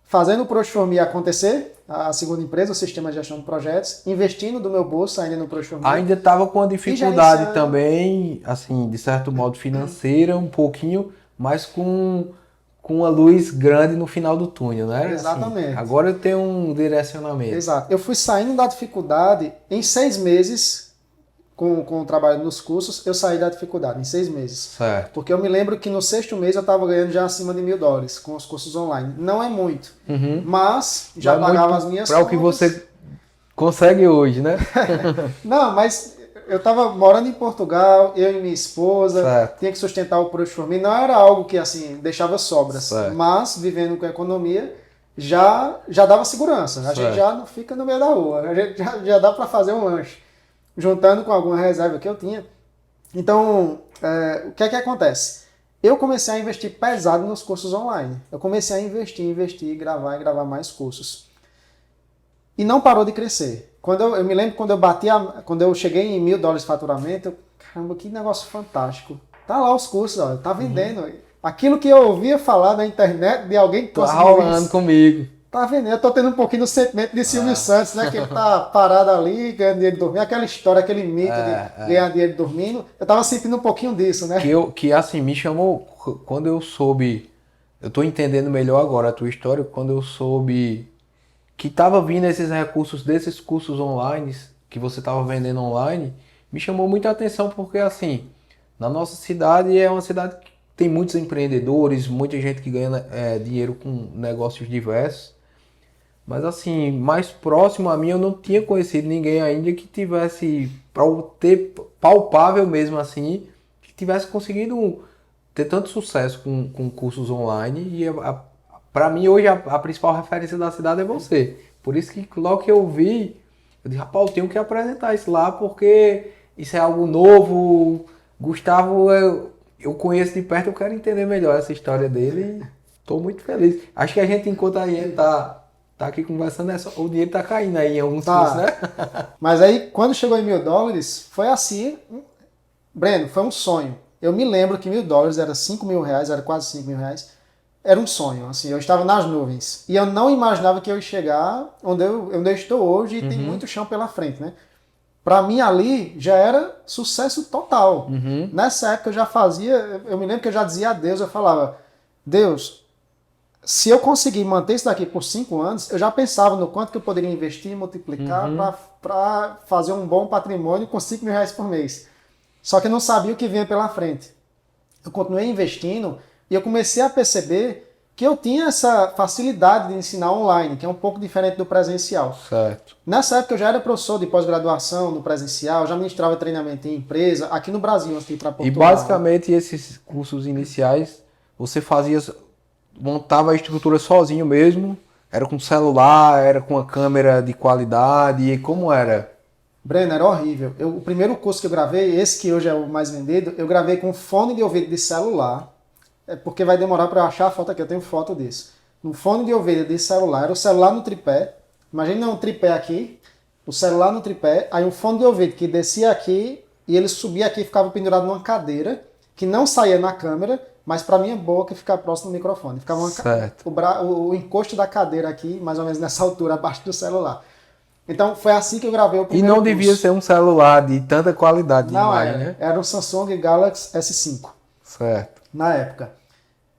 fazendo o Proxforme acontecer, a segunda empresa, o Sistema de Gestão de Projetos, investindo do meu bolso ainda no Proxforme. Ainda estava com a dificuldade também, assim, de certo modo financeira, um pouquinho, mas com uma luz grande no final do túnel, né? Exatamente. Assim, agora eu tenho um direcionamento. Exato. Eu fui saindo da dificuldade em 6 meses, com o trabalho nos cursos, eu saí da dificuldade em 6 meses. Certo. Porque eu me lembro que no 6º mês eu estava ganhando já acima de $1.000 com os cursos online. Não é muito, mas já pagava as minhas contas. Para o que você consegue hoje, né? Não, mas eu estava morando em Portugal, eu e minha esposa, certo. Tinha que sustentar o Proxforme. Não era algo que assim deixava sobras, certo. Mas vivendo com a economia já dava segurança. A gente já não fica no meio da rua, a gente já dá para fazer um lanche, juntando com alguma reserva que eu tinha. Então, o que é que acontece? Eu comecei a investir pesado nos cursos online. Eu comecei a investir, gravar mais cursos. E não parou de crescer. Eu me lembro quando eu cheguei em $1.000 de faturamento, caramba, que negócio fantástico. Tá lá os cursos, ó, tá vendendo. Aquilo que eu ouvia falar na internet de alguém que conseguiu rolando comigo. Tá vendendo. Eu tô tendo um pouquinho do sentimento de Silvio Santos, né? Que ele tá parado ali, ganhando dinheiro dormindo. Aquela história, aquele mito de ganhar dinheiro dormindo. Eu tava sentindo um pouquinho disso, né? Que assim, me chamou, quando eu soube, eu tô entendendo melhor agora a tua história, quando eu soube que tava vindo esses recursos desses cursos online, que você tava vendendo online, me chamou muita atenção porque assim, na nossa cidade é uma cidade que tem muitos empreendedores, muita gente que ganha dinheiro com negócios diversos. Mas assim, mais próximo a mim, eu não tinha conhecido ninguém ainda que tivesse, para ter palpável mesmo assim, que tivesse conseguido ter tanto sucesso com cursos online. E para mim, hoje, a principal referência da cidade é você. Por isso que logo que eu vi, eu disse, rapaz, eu tenho que apresentar isso lá, porque isso é algo novo. Gustavo, eu conheço de perto, eu quero entender melhor essa história dele. Estou muito feliz. Acho que a gente, enquanto a gente tá aqui conversando, o dinheiro tá caindo aí em alguns cursos, né? Mas aí, quando chegou em $1.000, foi assim, Breno, foi um sonho. Eu me lembro que $1.000 era R$ 5.000, era quase R$ 5.000. Era um sonho, assim, eu estava nas nuvens. E eu não imaginava que eu ia chegar onde eu estou hoje e tem muito chão pela frente, né? Para mim ali já era sucesso total. Nessa época eu já fazia, eu me lembro que eu já dizia a Deus, eu falava, Deus, se eu conseguir manter isso daqui por 5 anos, eu já pensava no quanto que eu poderia investir e multiplicar para fazer um bom patrimônio com R$ 5.000 por mês. Só que eu não sabia o que vinha pela frente. Eu continuei investindo e eu comecei a perceber que eu tinha essa facilidade de ensinar online, que é um pouco diferente do presencial. Certo. Nessa época eu já era professor de pós-graduação no presencial, já ministrava treinamento em empresa, aqui no Brasil, antes de ir para Portugal. E basicamente esses cursos iniciais, você montava a estrutura sozinho mesmo? Era com celular, era com a câmera de qualidade, e como era? Breno, era horrível. O primeiro curso que eu gravei, esse que hoje é o mais vendido, eu gravei com fone de ouvido de celular, porque vai demorar para eu achar a foto aqui, eu tenho foto disso. Um fone de ouvido de celular, era o celular no tripé, imagina um tripé aqui, o celular no tripé, aí um fone de ouvido que descia aqui e ele subia aqui e ficava pendurado numa cadeira, que não saía na câmera, mas para minha boca ficar próximo do microfone. Ficava o encosto da cadeira aqui, mais ou menos nessa altura, abaixo do celular. Então foi assim que eu gravei o primeiro curso. E não devia ser um celular de tanta qualidade de imagem, né? Era um Samsung Galaxy S5. Certo. Na época.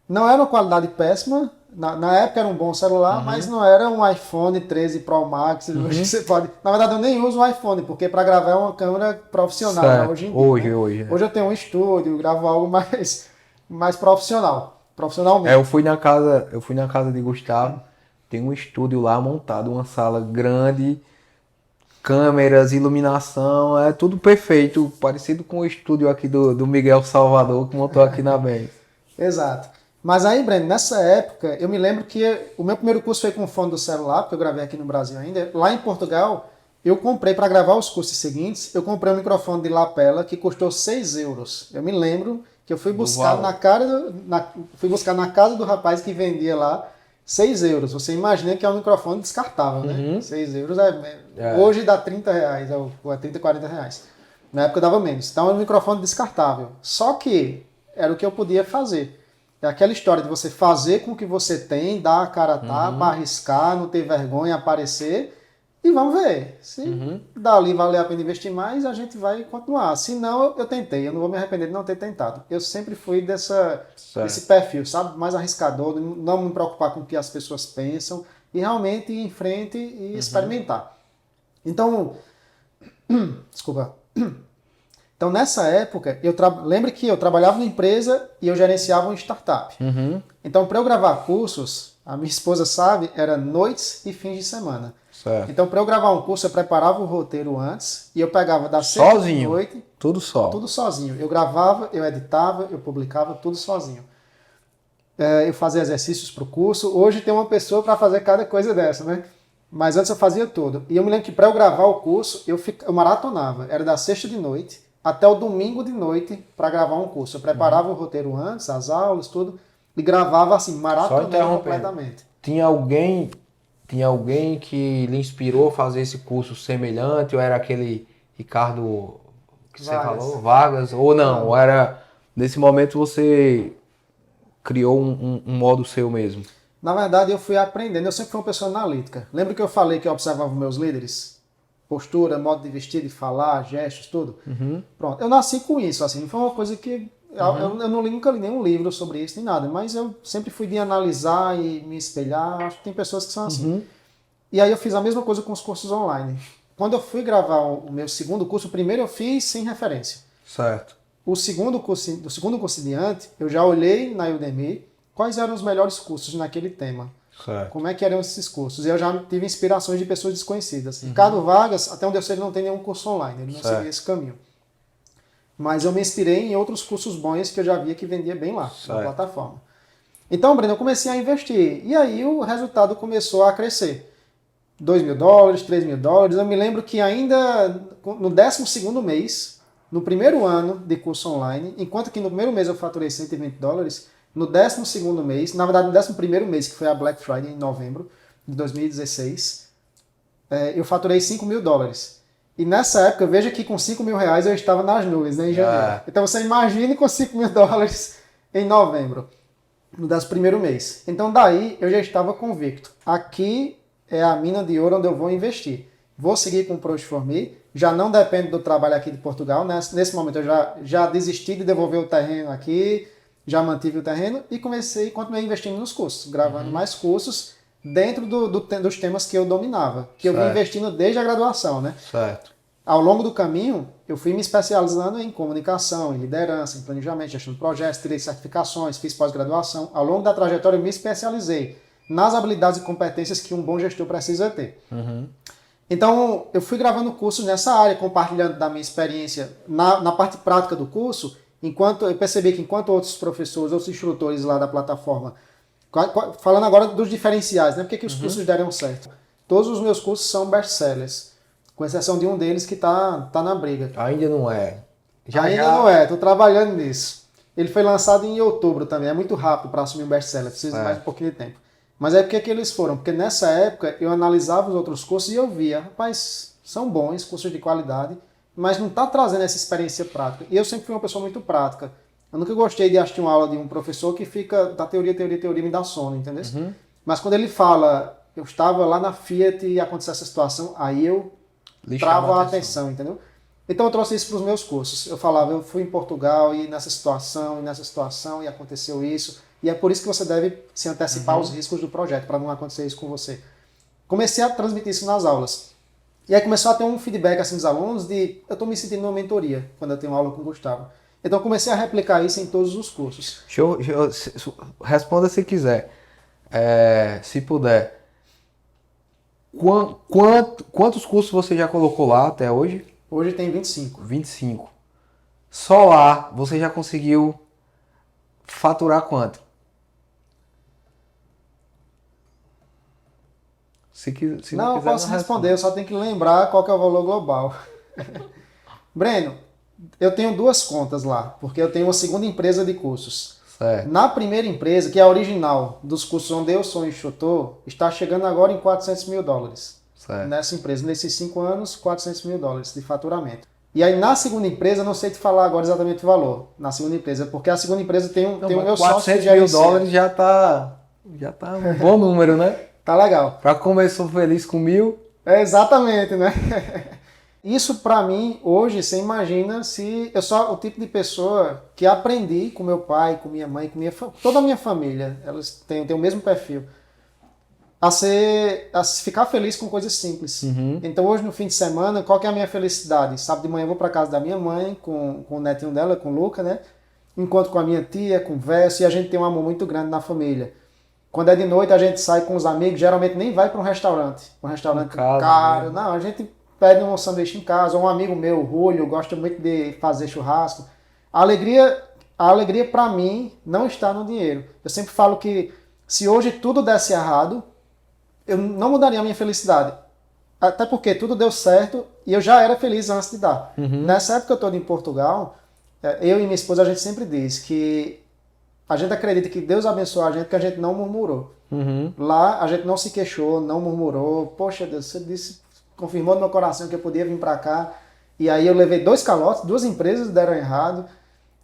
Não era uma qualidade péssima, na época era um bom celular, mas não era um iPhone 13 Pro Max. Hoje você pode... Na verdade eu nem uso um iPhone, porque para gravar é uma câmera profissional, né? Hoje em dia. Hoje. Hoje eu tenho um estúdio, gravo algo mais profissional. Profissionalmente. Eu fui na casa de Gustavo, tem um estúdio lá montado, uma sala grande, câmeras, iluminação, é tudo perfeito, parecido com o estúdio aqui do Miguel Salvador, que montou aqui na Benz. Exato. Mas aí, Breno, nessa época, eu me lembro que o meu primeiro curso foi com fone do celular, porque eu gravei aqui no Brasil ainda. Lá em Portugal, eu comprei, para gravar os cursos seguintes, eu comprei um microfone de lapela que custou €6. Eu me lembro que eu fui buscar fui buscar na casa do rapaz que vendia lá €6. Você imagina que é um microfone descartável, né? €6 hoje dá R$ 30, ou 30, R$ 40. Na época dava menos. Então é um microfone descartável. Só que era o que eu podia fazer. É aquela história de você fazer com o que você tem, dar a cara a tapa, arriscar, não ter vergonha, aparecer e vamos ver. Se dali valer a pena investir mais, a gente vai continuar. Se não, eu tentei. Eu não vou me arrepender de não ter tentado. Eu sempre fui desse perfil, sabe? Mais arriscador, não me preocupar com o que as pessoas pensam e realmente ir em frente e experimentar. Então, desculpa. Então, nessa época, lembro que eu trabalhava numa empresa e eu gerenciava uma startup. Então, para eu gravar cursos, a minha esposa sabe, era noites e fins de semana. Certo. Então, para eu gravar um curso, eu preparava o roteiro antes e eu pegava da sexta à noite. Tudo só. Tudo sozinho. Eu gravava, eu editava, eu publicava, tudo sozinho. Eu fazia exercícios para o curso. Hoje tem uma pessoa para fazer cada coisa dessa, né? Mas antes eu fazia tudo. E eu me lembro que para eu gravar o curso, eu maratonava. Era da sexta de noite até o domingo de noite para gravar um curso. Eu preparava o roteiro antes, as aulas, tudo, e gravava assim, maratonando completamente. Tinha alguém que lhe inspirou a fazer esse curso semelhante, ou era aquele Ricardo que você falou, Vargas, ou não, ou era, nesse momento você criou um modo seu mesmo? Na verdade, eu fui aprendendo, eu sempre fui uma pessoa analítica. Lembra que eu falei que eu observava meus líderes? Postura, modo de vestir, de falar, gestos, tudo. Pronto, eu nasci com isso, assim, não foi uma coisa que... Eu nunca li nenhum livro sobre isso, nem nada, mas eu sempre fui de analisar e me espelhar, acho que tem pessoas que são assim. E aí eu fiz a mesma coisa com os cursos online. Quando eu fui gravar o meu segundo curso, o primeiro eu fiz sem referência. Certo. Do segundo curso em diante, eu já olhei na Udemy quais eram os melhores cursos naquele tema. Certo. Como é que eram esses cursos? E eu já tive inspirações de pessoas desconhecidas. Ricardo Vargas, até onde eu sei, ele não tem nenhum curso online, ele não seguia esse caminho. Mas eu me inspirei em outros cursos bons que eu já via que vendia bem lá, na plataforma. Então, Breno, eu comecei a investir. E aí o resultado começou a crescer. $2.000, $3.000. Eu me lembro que ainda no 12º mês, no primeiro ano de curso online, enquanto que no primeiro mês eu faturei $120, no 12º mês, na verdade no 11º mês, que foi a Black Friday em novembro de 2016, eu faturei $5.000. E nessa época, veja que com R$5.000 eu estava nas nuvens, né, em janeiro. Então você imagine com $5.000 em novembro, no 11º mês. Então daí eu já estava convicto. Aqui é a mina de ouro onde eu vou investir. Vou seguir com o Pronto For Me, já não depende do trabalho aqui de Portugal. Nesse momento eu já desisti de devolver o terreno aqui, já mantive o terreno e continuei investindo nos cursos, gravando mais cursos dentro dos temas que eu dominava, que eu vim investindo desde a graduação, né? Certo. Ao longo do caminho, eu fui me especializando em comunicação, em liderança, em planejamento, gestão de projetos, tirei certificações, fiz pós-graduação. Ao longo da trajetória, eu me especializei nas habilidades e competências que um bom gestor precisa ter. Então, eu fui gravando cursos nessa área, compartilhando da minha experiência na parte prática do curso, enquanto eu percebi que enquanto outros professores, outros instrutores lá da plataforma, falando agora dos diferenciais, né? Por que os cursos deram certo? Todos os meus cursos são best-sellers, com exceção de um deles que tá na briga. Ainda não é. Ainda não é, tô trabalhando nisso. Ele foi lançado em outubro também, é muito rápido para assumir um best-seller, precisa de mais um pouquinho de tempo. Mas é porque que eles foram? Porque nessa época eu analisava os outros cursos e eu via, rapaz, são bons, cursos de qualidade, mas não está trazendo essa experiência prática. E eu sempre fui uma pessoa muito prática. Eu nunca gostei de assistir uma aula de um professor que fica da teoria, me dá sono, entendeu? Mas quando ele fala, eu estava lá na Fiat e aconteceu essa situação, aí eu travo a atenção, entendeu? Então eu trouxe isso para os meus cursos. Eu falava, eu fui em Portugal e nessa situação, e aconteceu isso. E é por isso que você deve se antecipar aos riscos do projeto, para não acontecer isso com você. Comecei a transmitir isso nas aulas. E aí começou a ter um feedback assim, dos alunos de, eu estou me sentindo numa mentoria, quando eu tenho aula com o Gustavo. Então eu comecei a replicar isso em todos os cursos. Responda se quiser. Se puder. Quantos cursos você já colocou lá até hoje? Hoje tem 25. 25. Só lá você já conseguiu faturar quanto? Se não eu posso responder, eu só tenho que lembrar qual que é o valor global. Breno, eu tenho 2 contas lá, porque eu tenho uma segunda empresa de cursos. Certo. Na primeira empresa, que é a original dos cursos onde eu sou instrutor, está chegando agora em $400.000. Certo. Nessa empresa, nesses 5 anos, $400.000 de faturamento. E aí na segunda empresa, não sei te falar agora exatamente o valor, na segunda empresa, porque a segunda empresa tem o meu sócio que $400.000 já tá um bom número, né? Tá legal. Pra começou feliz com 1.000. Exatamente, né? Isso pra mim, hoje, você imagina se eu sou o tipo de pessoa que aprendi com meu pai, com minha mãe, toda a minha família, elas têm o mesmo perfil, a ficar feliz com coisas simples. Então hoje no fim de semana, qual que é a minha felicidade? Sábado de manhã eu vou pra casa da minha mãe, com o netinho dela, com o Luca, né? Encontro com a minha tia, converso, e a gente tem um amor muito grande na família. Quando é de noite, a gente sai com os amigos, geralmente nem vai para um restaurante caro. Mesmo. Não, a gente pede um sanduíche em casa. Um amigo meu, o Julio, gosta muito de fazer churrasco. A alegria para mim não está no dinheiro. Eu sempre falo que se hoje tudo desse errado, eu não mudaria a minha felicidade. Até porque tudo deu certo e eu já era feliz antes de dar. Nessa época toda em Portugal, eu e minha esposa, a gente sempre diz que a gente acredita que Deus abençoou a gente, que a gente não murmurou. Lá a gente não se queixou, não murmurou. Poxa Deus, você disse, confirmou no meu coração que eu podia vir para cá. E aí eu levei 2 calotes, 2 empresas deram errado.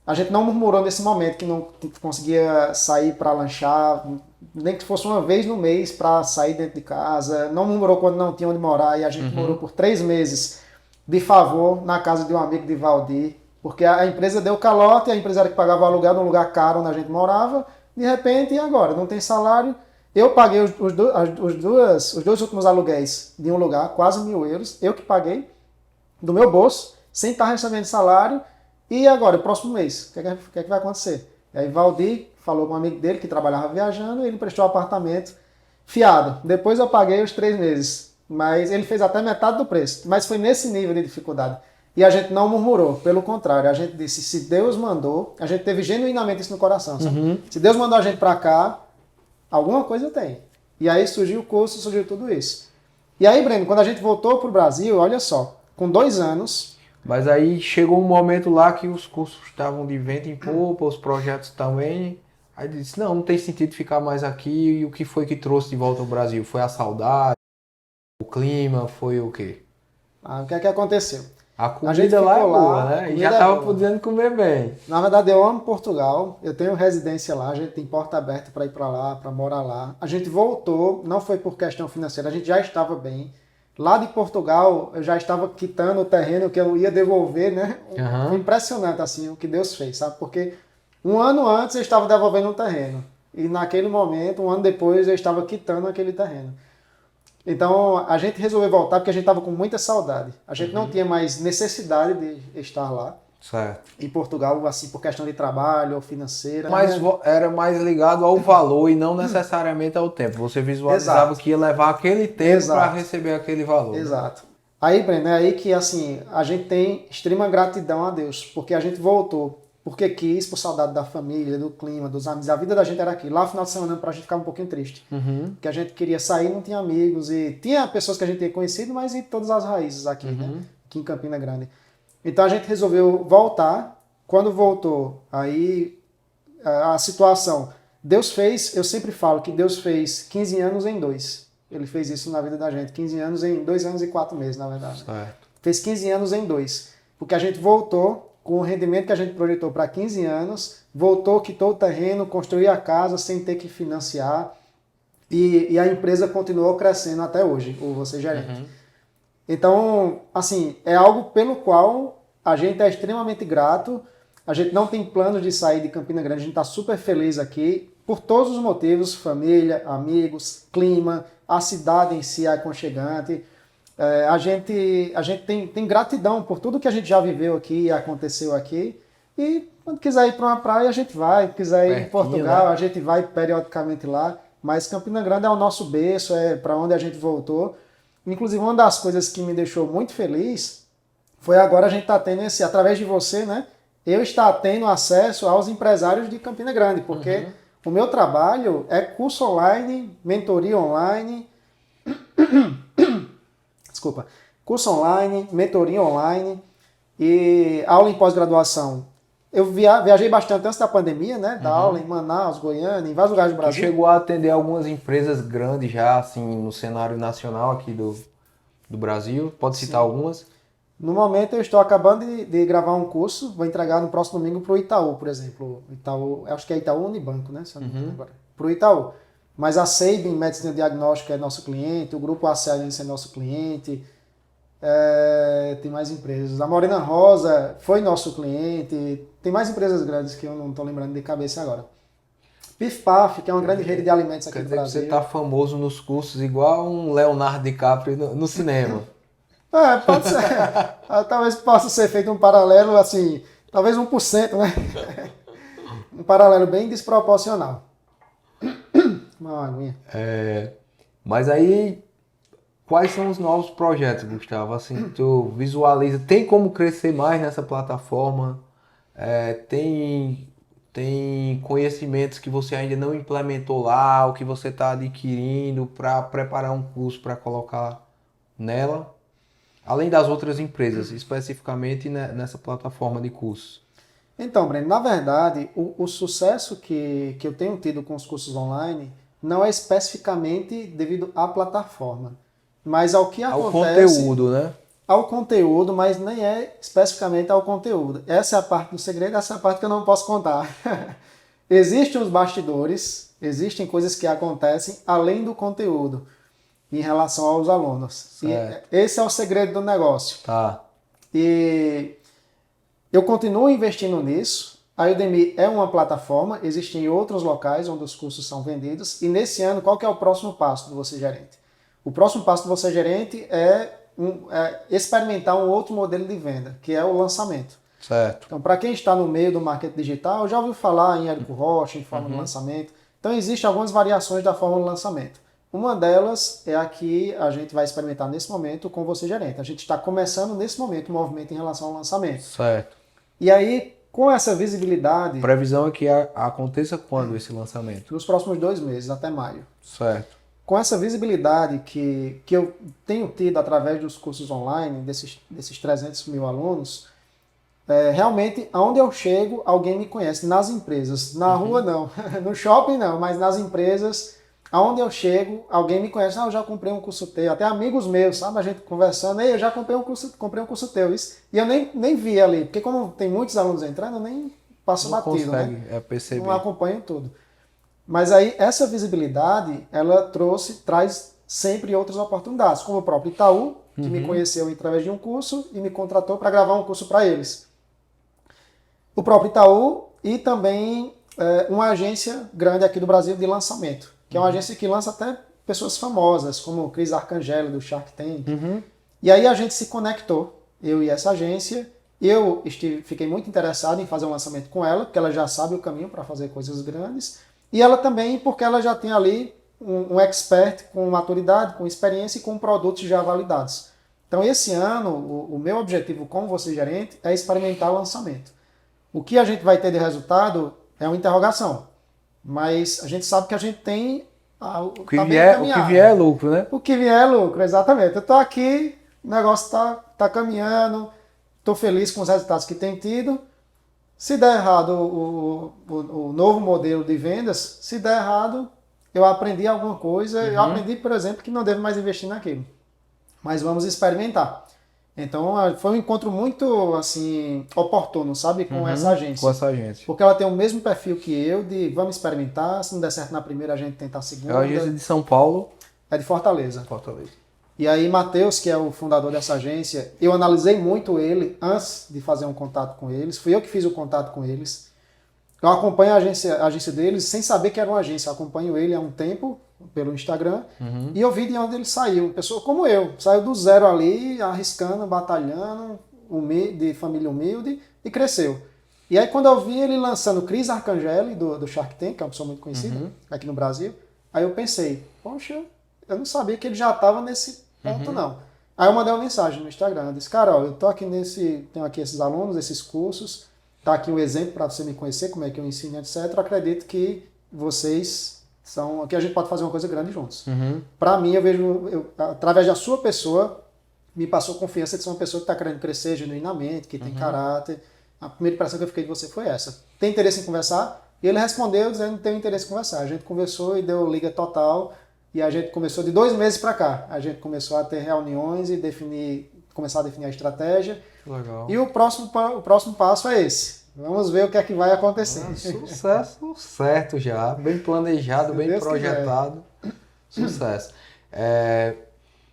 A gente não murmurou nesse momento que não conseguia sair para lanchar, nem que fosse uma vez no mês para sair dentro de casa. Não murmurou quando não tinha onde morar e a gente morou por 3 meses de favor na casa de um amigo de Valdir. Porque a empresa deu calote, a empresária que pagava o aluguel num lugar caro onde a gente morava, de repente, e agora? Não tem salário. Eu paguei os 2 últimos aluguéis de um lugar, quase €1.000, eu que paguei, do meu bolso, sem estar recebendo salário. E agora, o próximo mês, o que é que vai acontecer? E aí Valdir falou com um amigo dele que trabalhava viajando, ele emprestou um apartamento, fiado. Depois eu paguei os 3 meses. Mas ele fez até metade do preço. Mas foi nesse nível de dificuldade. E a gente não murmurou. Pelo contrário, a gente disse, se Deus mandou, a gente teve genuinamente isso no coração. Sabe? Se Deus mandou a gente para cá, alguma coisa tem. E aí surgiu o curso, surgiu tudo isso. E aí, Breno, quando a gente voltou para o Brasil, olha só, com 2 anos... Mas aí chegou um momento lá que os cursos estavam de vento em popa, os projetos também. Aí disse, não tem sentido ficar mais aqui. E o que foi que trouxe de volta ao Brasil? Foi a saudade, o clima, foi o quê? O que é que aconteceu? A comida lá é boa, né? E já estava podendo comer bem. Na verdade, eu amo Portugal. Eu tenho residência lá. A gente tem porta aberta para ir para lá, para morar lá. A gente voltou, não foi por questão financeira. A gente já estava bem. Lá de Portugal, eu já estava quitando o terreno que eu ia devolver, né? Foi impressionante, assim, o que Deus fez, sabe? Porque um ano antes eu estava devolvendo um terreno. E naquele momento, um ano depois, eu estava quitando aquele terreno. Então, a gente resolveu voltar porque a gente estava com muita saudade. A gente não tinha mais necessidade de estar lá. Certo. Em Portugal, assim, por questão de trabalho ou financeira. Mas era mais ligado ao valor e não necessariamente ao tempo. Você visualizava que ia levar aquele tempo para receber aquele valor. Exato. Né? Aí, Breno, é aí que, assim, a gente tem extrema gratidão a Deus, porque a gente voltou porque quis, por saudade da família, do clima, dos amigos. A vida da gente era aqui. Lá, no final de semana, pra gente ficar um pouquinho triste. Porque a gente queria sair, não tinha amigos. E tinha pessoas que a gente tinha conhecido, mas em todas as raízes aqui, né? Aqui em Campina Grande. Então, a gente resolveu voltar. Quando voltou, aí a situação... Deus fez, eu sempre falo que Deus fez 15 anos em 2. Ele fez isso na vida da gente. 15 anos em 2 anos e 4 meses, na verdade. Certo. Fez 15 anos em 2. Porque a gente voltou... com o rendimento que a gente projetou para 15 anos, voltou, quitou o terreno, construiu a casa sem ter que financiar e a empresa continuou crescendo até hoje, o Você Gerente. Então, assim, é algo pelo qual a gente é extremamente grato, a gente não tem planos de sair de Campina Grande, a gente está super feliz aqui, por todos os motivos, família, amigos, clima, a cidade em si é aconchegante. A gente tem gratidão por tudo que a gente já viveu aqui e aconteceu aqui. E quando quiser ir para uma praia, a gente vai. Quiser ir em Portugal, né? A gente vai periodicamente lá. Mas Campina Grande é o nosso berço, é para onde a gente voltou. Inclusive, uma das coisas que me deixou muito feliz foi agora a gente estar tendo através de você, né? Eu estar tendo acesso aos empresários de Campina Grande, porque o meu trabalho é curso online, mentoria online... curso online, mentoria online e aula em pós-graduação. Eu viajei bastante antes da pandemia, né? Da aula em Manaus, Goiânia, em vários lugares do Brasil. Você chegou a atender algumas empresas grandes já, assim, no cenário nacional aqui do Brasil? Pode citar algumas? No momento eu estou acabando de gravar um curso, vou entregar no próximo domingo para o Itaú, por exemplo. Itaú, acho que é Itaú Unibanco, né? Se eu não me engano agora. Para o Itaú. Mas a Sabin Medicina Diagnóstica é nosso cliente, o Grupo Acelense é nosso cliente, tem mais empresas. A Morena Rosa foi nosso cliente, tem mais empresas grandes que eu não estou lembrando de cabeça agora. Pif Paf, que é uma grande rede de alimentos aqui no Brasil. Você está famoso nos cursos igual um Leonardo DiCaprio no cinema. Pode ser. Talvez possa ser feito um paralelo, assim, talvez 1%, né? Um paralelo bem desproporcional. Uma aguinha. Mas aí, quais são os novos projetos, Gustavo? Assim, tu visualiza, tem como crescer mais nessa plataforma? Tem conhecimentos que você ainda não implementou lá, ou que você está adquirindo para preparar um curso para colocar nela? Além das outras empresas, especificamente nessa plataforma de cursos. Então, Breno, na verdade, o sucesso que eu tenho tido com os cursos online não é especificamente devido à plataforma, mas ao que acontece... Ao conteúdo, né? Ao conteúdo, mas nem é especificamente ao conteúdo. Essa é a parte do segredo, essa é a parte que eu não posso contar. Existem os bastidores, existem coisas que acontecem além do conteúdo em relação aos alunos. E esse é o segredo do negócio. Tá. E eu continuo investindo nisso. A Udemy é uma plataforma, existem outros locais onde os cursos são vendidos. E nesse ano, qual que é o próximo passo do Você Gerente? O próximo passo do Você Gerente é experimentar um outro modelo de venda, que é o lançamento. Certo. Então, para quem está no meio do marketing digital, já ouviu falar em Érico Rocha, em forma de lançamento. Então, existem algumas variações da forma de lançamento. Uma delas é a que a gente vai experimentar nesse momento com Você Gerente. A gente está começando nesse momento o movimento em relação ao lançamento. Certo. E aí, com essa visibilidade... Previsão é que aconteça quando esse lançamento? Nos próximos 2 meses, até maio. Certo. Com essa visibilidade que eu tenho tido através dos cursos online, desses 300 mil alunos, realmente, aonde eu chego, alguém me conhece. Nas empresas. Na rua, não. No shopping, não. Mas nas empresas, aonde eu chego, alguém me conhece. Eu já comprei um curso teu. Até amigos meus, sabe? A gente conversando. Ei, eu já comprei um curso teu. Isso. E eu nem vi ali. Porque como tem muitos alunos entrando, eu nem passo batido, né? Perceber. Não acompanho tudo. Mas aí, essa visibilidade, ela traz sempre outras oportunidades, como o próprio Itaú, que me conheceu através de um curso e me contratou para gravar um curso para eles. O próprio Itaú e também uma agência grande aqui do Brasil de lançamento, que é uma agência que lança até pessoas famosas, como o Cris Arcangelo, do Shark Tank. E aí a gente se conectou, eu e essa agência. Eu fiquei muito interessado em fazer um lançamento com ela, porque ela já sabe o caminho para fazer coisas grandes. E ela também, porque ela já tem ali um expert com maturidade, com experiência e com produtos já validados. Então, esse ano, o meu objetivo como Você Gerente é experimentar o lançamento. O que a gente vai ter de resultado é uma interrogação. Mas a gente sabe que a gente tem... O que vier é lucro, né? O que vier é lucro, exatamente. Eu estou aqui, o negócio está caminhando, estou feliz com os resultados que tem tido. Se der errado o novo modelo de vendas, se der errado, eu aprendi alguma coisa. Eu aprendi, por exemplo, que não devo mais investir naquilo. Mas vamos experimentar. Então, foi um encontro muito, assim, oportuno, sabe? Com essa agência. Com essa agência. Porque ela tem o mesmo perfil que eu, de vamos experimentar. Se não der certo na primeira, a gente tenta a segunda. É a agência de São Paulo. É de Fortaleza. Fortaleza. E aí, Matheus, que é o fundador dessa agência, eu analisei muito ele antes de fazer um contato com eles. Fui eu que fiz o contato com eles. Eu acompanho a agência deles sem saber que era uma agência. Eu acompanho ele há um tempo pelo Instagram e eu vi de onde ele saiu. Uma pessoa como eu. Saiu do zero ali, arriscando, batalhando, de família humilde e cresceu. E aí, quando eu vi ele lançando Cris Arcangeli, do Shark Tank, que é uma pessoa muito conhecida aqui no Brasil, aí eu pensei, poxa, eu não sabia que ele já estava nesse ponto, não. Aí eu mandei uma mensagem no Instagram, eu disse, cara, ó, eu tô aqui tenho aqui esses alunos, esses cursos, tá aqui um exemplo para você me conhecer, como é que eu ensino, etc. Eu acredito que vocês que a gente pode fazer uma coisa grande juntos. Para mim, eu vejo, através da sua pessoa, me passou confiança de ser uma pessoa que está querendo crescer genuinamente, que tem caráter. A primeira impressão que eu fiquei de você foi essa. Tem interesse em conversar? E ele respondeu dizendo que tem interesse em conversar. A gente conversou e deu liga total. E a gente começou de 2 meses para cá. A gente começou a ter reuniões e começar a definir a estratégia. Legal. E o próximo passo é esse. Vamos ver o que é que vai acontecer. Sucesso certo já. Bem planejado, bem projetado. Sucesso.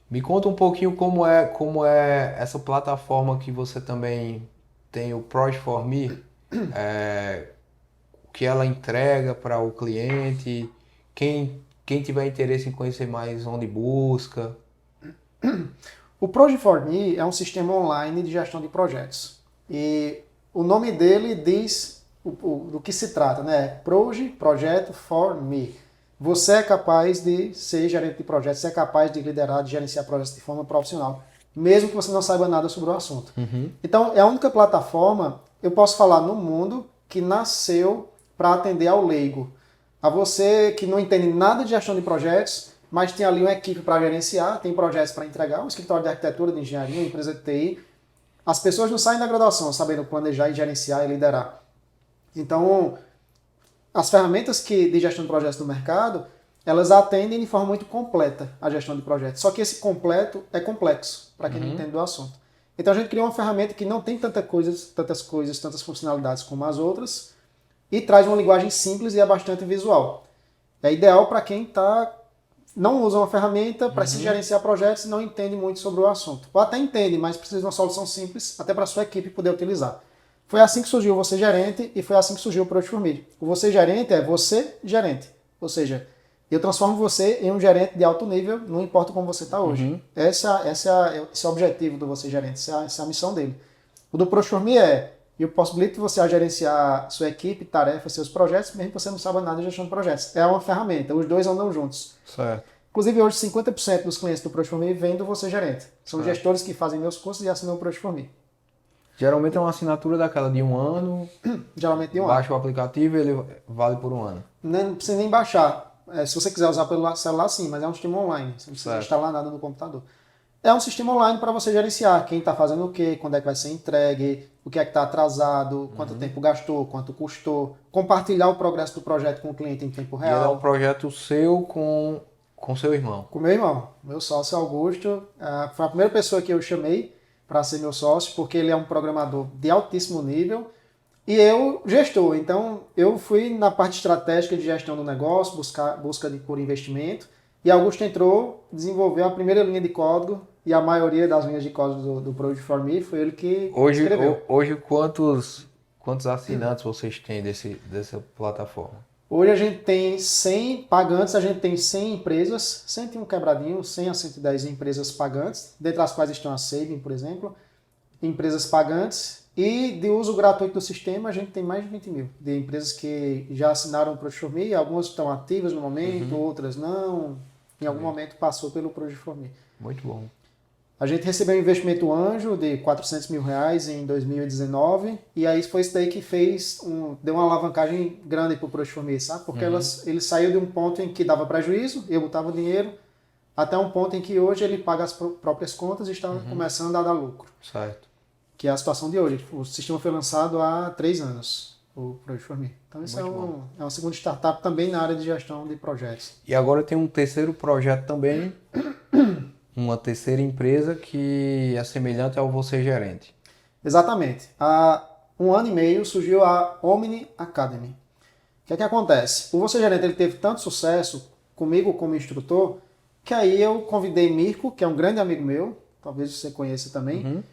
Me conta um pouquinho como é essa plataforma que você também tem, o Proj for Me. O que ela entrega para o cliente. Quem tiver interesse em conhecer mais, onde busca? O Proj for Me é um sistema online de gestão de projetos. E o nome dele diz do que se trata, né? Proj, projeto for me. Você é capaz de ser gerente de projetos, você é capaz de liderar, de gerenciar projetos de forma profissional, mesmo que você não saiba nada sobre o assunto. Então, é a única plataforma, eu posso falar, no mundo que nasceu para atender ao leigo. A você que não entende nada de gestão de projetos, mas tem ali uma equipe para gerenciar, tem projetos para entregar, um escritório de arquitetura, de engenharia, uma empresa de TI. As pessoas não saem da graduação sabendo planejar e gerenciar e liderar. Então, as ferramentas de gestão de projetos do mercado, elas atendem de forma muito completa a gestão de projetos. Só que esse completo é complexo para quem não entende do assunto. Então a gente criou uma ferramenta que não tem tantas coisas, tantas funcionalidades como as outras, e traz uma linguagem simples e é bastante visual. É ideal para quem não usa uma ferramenta, precisa gerenciar projetos e não entende muito sobre o assunto. Ou até entende, mas precisa de uma solução simples, até para a sua equipe poder utilizar. Foi assim que surgiu o Você Gerente e foi assim que surgiu o Proj for Me. O Você Gerente é você gerente. Ou seja, eu transformo você em um gerente de alto nível, não importa como você está hoje. Esse é o objetivo do Você Gerente, essa é a missão dele. O do Proj for Me eu possibilito você a gerenciar sua equipe, tarefas, seus projetos, mesmo que você não saiba nada de gestão de projetos. É uma ferramenta, os dois andam juntos. Certo. Inclusive, hoje, 50% dos clientes do Pronto For Me vêm do Você Gerente. São Certo. gestores que fazem meus cursos e assinam o Pronto For Me. Geralmente é uma assinatura daquela de 1 ano, Geralmente de um ano. baixa o aplicativo e ele vale por 1 ano. Não precisa nem baixar. Se você quiser usar pelo celular, sim, mas é um sistema online. Você não precisa Certo. instalar nada no computador. É um sistema online para você gerenciar quem está fazendo o quê, quando é que vai ser entregue, o que é que está atrasado, quanto tempo gastou, quanto custou. Compartilhar o progresso do projeto com o cliente em tempo E ele é real. um projeto seu com seu irmão. Com meu irmão, meu sócio Augusto, foi a primeira pessoa que eu chamei para ser meu sócio, porque ele é um programador de altíssimo nível e eu gestor. Então, eu fui na parte estratégica de gestão do negócio, busca por investimento, e Augusto entrou, desenvolveu a primeira linha de código e a maioria das linhas de código do Project For Me foi ele que escreveu. Hoje quantos assinantes vocês têm dessa plataforma? Hoje a gente tem 100 pagantes, a gente tem 100 empresas, 101 quebradinho, 100 a 110 empresas pagantes, dentre as quais estão a Saving, por exemplo, empresas pagantes, e de uso gratuito do sistema a gente tem mais de 20 mil, de empresas que já assinaram o Project For Me, algumas estão ativas no momento, outras não, em algum momento passou pelo Project For Me. Muito bom. A gente recebeu um investimento anjo de R$400 mil em 2019, e aí foi isso daí que deu uma alavancagem grande para o Project For Me, sabe? Porque ele saiu de um ponto em que dava prejuízo, eu botava dinheiro, até um ponto em que hoje ele paga as próprias contas e está começando a dar lucro. Certo. Que é a situação de hoje. O sistema foi lançado há 3 anos, o Project For Me. Então isso é uma segunda startup também na área de gestão de projetos. E agora tem um terceiro projeto também, uma terceira empresa que é semelhante ao Você Gerente. Exatamente. Há 1 ano e meio surgiu a Omni Academy. O que é que acontece? O Você Gerente ele teve tanto sucesso comigo como instrutor, que aí eu convidei Mirko, que é um grande amigo meu, talvez você conheça também,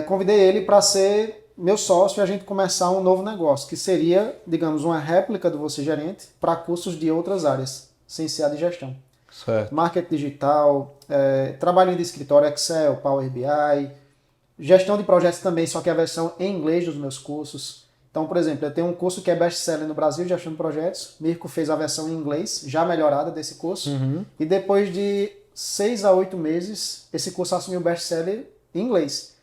convidei ele para ser meu sócio e a gente começar um novo negócio, que seria, digamos, uma réplica do Você Gerente para cursos de outras áreas, sem ser a de gestão. Certo. Marketing digital, trabalho de escritório, Excel, Power BI, gestão de projetos também, só que a versão em inglês dos meus cursos. Então, por exemplo, eu tenho um curso que é best-seller no Brasil de gestão de projetos. Mirko fez a versão em inglês, já melhorada desse curso. E depois de 6 a 8 meses, esse curso assumiu best-seller em inglês.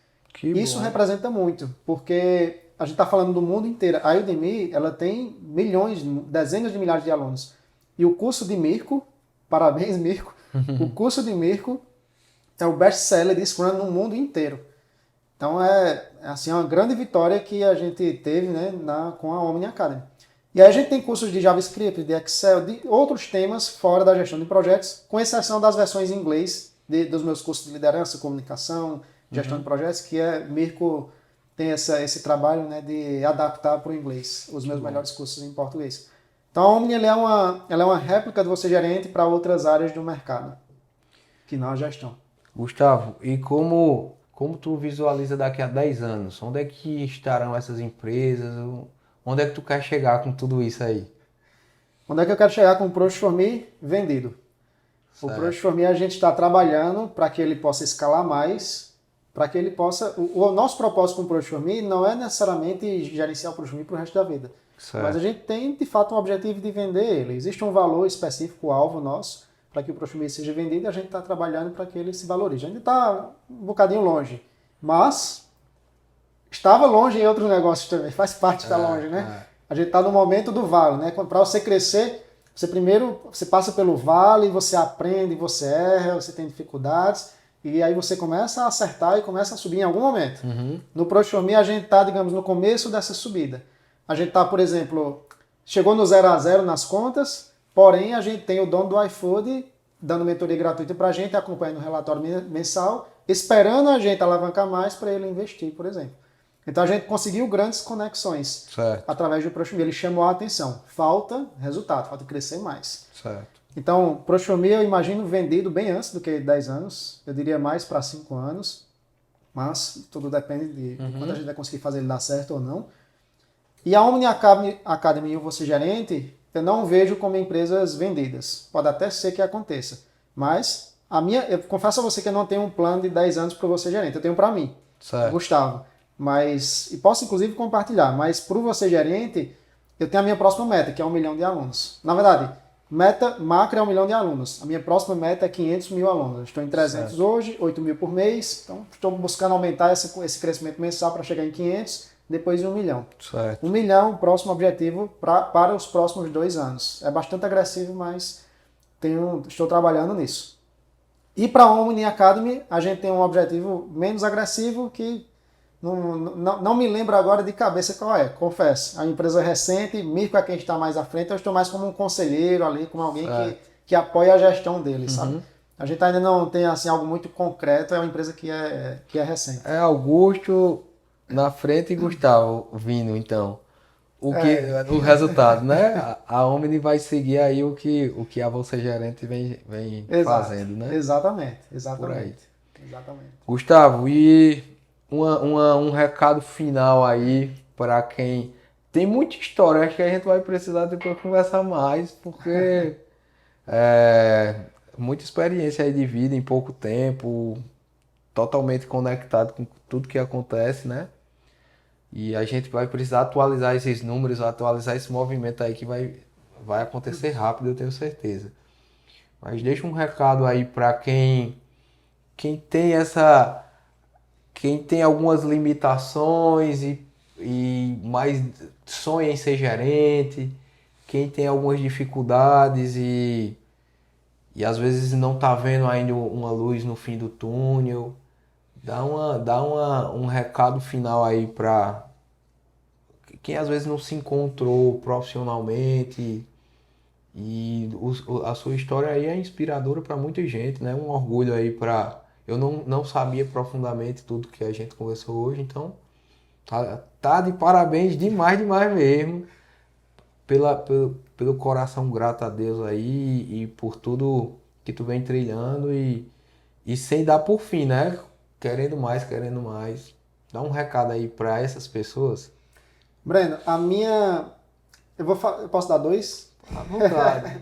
Isso representa muito, porque a gente está falando do mundo inteiro. A Udemy, ela tem milhões, dezenas de milhares de alunos. E o curso de Mirko, parabéns Mirko, o curso de Mirko é o best-seller de Scrum no mundo inteiro. Então é assim, uma grande vitória que a gente teve, né, com a Omni Academy. E aí a gente tem cursos de JavaScript, de Excel, de outros temas fora da gestão de projetos, com exceção das versões em inglês dos meus cursos de liderança, comunicação, gestão de projetos, que Mirko tem esse trabalho, né, de adaptar para o inglês os meus melhores cursos em português. Então a Omni ela é uma réplica do Você Gerente para outras áreas do mercado, que não a gestão. Gustavo, e como tu visualiza daqui a 10 anos? Onde é que estarão essas empresas? Onde é que tu quer chegar com tudo isso aí? Onde é que eu quero chegar com o Project For Me vendido? Certo. O Project For Me a gente está trabalhando para que ele possa escalar mais, para que ele possa... O nosso propósito com o Project For Me não é necessariamente gerenciar o Project For Me para o resto da vida. Certo. Mas a gente tem, de fato, um objetivo de vender ele. Existe um valor específico, alvo nosso, para que o Project For Me seja vendido, e a gente está trabalhando para que ele se valorize. A gente está um bocadinho longe, mas estava longe em outros negócios também, faz parte de estar longe, né? A gente está no momento do vale, né? Para você crescer, você passa pelo vale, você aprende, você erra, você tem dificuldades, e aí você começa a acertar e começa a subir em algum momento. No Project For Me a gente está, digamos, no começo dessa subida. A gente está, por exemplo, chegou no 0 a 0 nas contas, porém, a gente tem o dono do iFood dando mentoria gratuita para a gente, acompanhando o relatório mensal, esperando a gente alavancar mais para ele investir, por exemplo. Então, a gente conseguiu grandes conexões através do Project For Me. Ele chamou a atenção. Falta resultado, falta crescer mais. Certo. Então, o Project For Me eu imagino vendido bem antes do que 10 anos. Eu diria mais para 5 anos. Mas tudo depende de quando a gente vai conseguir fazer ele dar certo ou não. E a Omni Academy e o Você Gerente, eu não vejo como empresas vendidas. Pode até ser que aconteça. Mas eu confesso a você que eu não tenho um plano de 10 anos para o Você Gerente. Eu tenho para mim, Gustavo. E posso inclusive compartilhar. Mas para o Você Gerente, eu tenho a minha próxima meta, que é 1 milhão de alunos. Na verdade, Meta macro é 1 milhão de alunos. A minha próxima meta é 500 mil alunos. Eu estou em 300 hoje, 8 mil por mês. Então, estou buscando aumentar esse crescimento mensal para chegar em 500, depois em 1 milhão. Certo. 1 milhão, o próximo objetivo para os próximos 2 anos. É bastante agressivo, mas estou trabalhando nisso. E para a Omni Academy, a gente tem um objetivo menos agressivo que não me lembro agora de cabeça qual é, confesso. A empresa é recente, Mirko é quem está mais à frente, eu estou mais como um conselheiro ali, como alguém que apoia a gestão dele, sabe? A gente ainda não tem assim, algo muito concreto, é uma empresa que é recente. É Augusto na frente e Gustavo vindo, então. O resultado, né? A Omni vai seguir aí o que a Você Gerente vem fazendo, né? Exatamente. Por aí. Exatamente. Gustavo, e um recado final aí para quem tem muita história, acho que a gente vai precisar depois conversar mais, porque muita experiência aí de vida em pouco tempo, totalmente conectado com tudo que acontece, né? E a gente vai precisar atualizar esses números, atualizar esse movimento aí que vai acontecer rápido, eu tenho certeza. Mas deixa um recado aí para quem tem algumas limitações e mais sonha em ser gerente, quem tem algumas dificuldades e às vezes não está vendo ainda uma luz no fim do túnel. Dá um recado final aí para quem às vezes não se encontrou profissionalmente e a sua história aí é inspiradora para muita gente, né? Um orgulho aí para... Eu não sabia profundamente tudo que a gente conversou hoje, então tá de parabéns demais mesmo pelo coração grato a Deus aí e por tudo que tu vem trilhando e sem dar por fim, né? Querendo mais. Dá um recado aí para essas pessoas. Breno, eu posso dar 2? À vontade.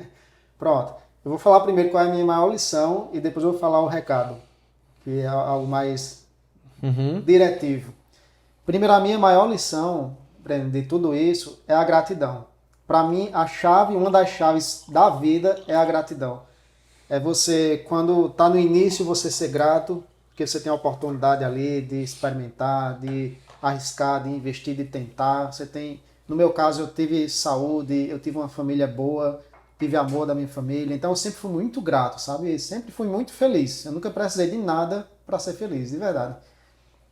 Pronto. Eu vou falar primeiro qual é a minha maior lição e depois eu vou falar o recado, que é algo mais diretivo. Primeiro, a minha maior lição, Breno, de tudo isso é a gratidão. Para mim, uma das chaves da vida é a gratidão. É você, quando está no início, você ser grato, porque você tem a oportunidade ali de experimentar, de arriscar, de investir, de tentar. No meu caso, eu tive saúde, eu tive uma família boa, tive amor da minha família, então eu sempre fui muito grato, sabe? Sempre fui muito feliz. Eu nunca precisei de nada para ser feliz, de verdade.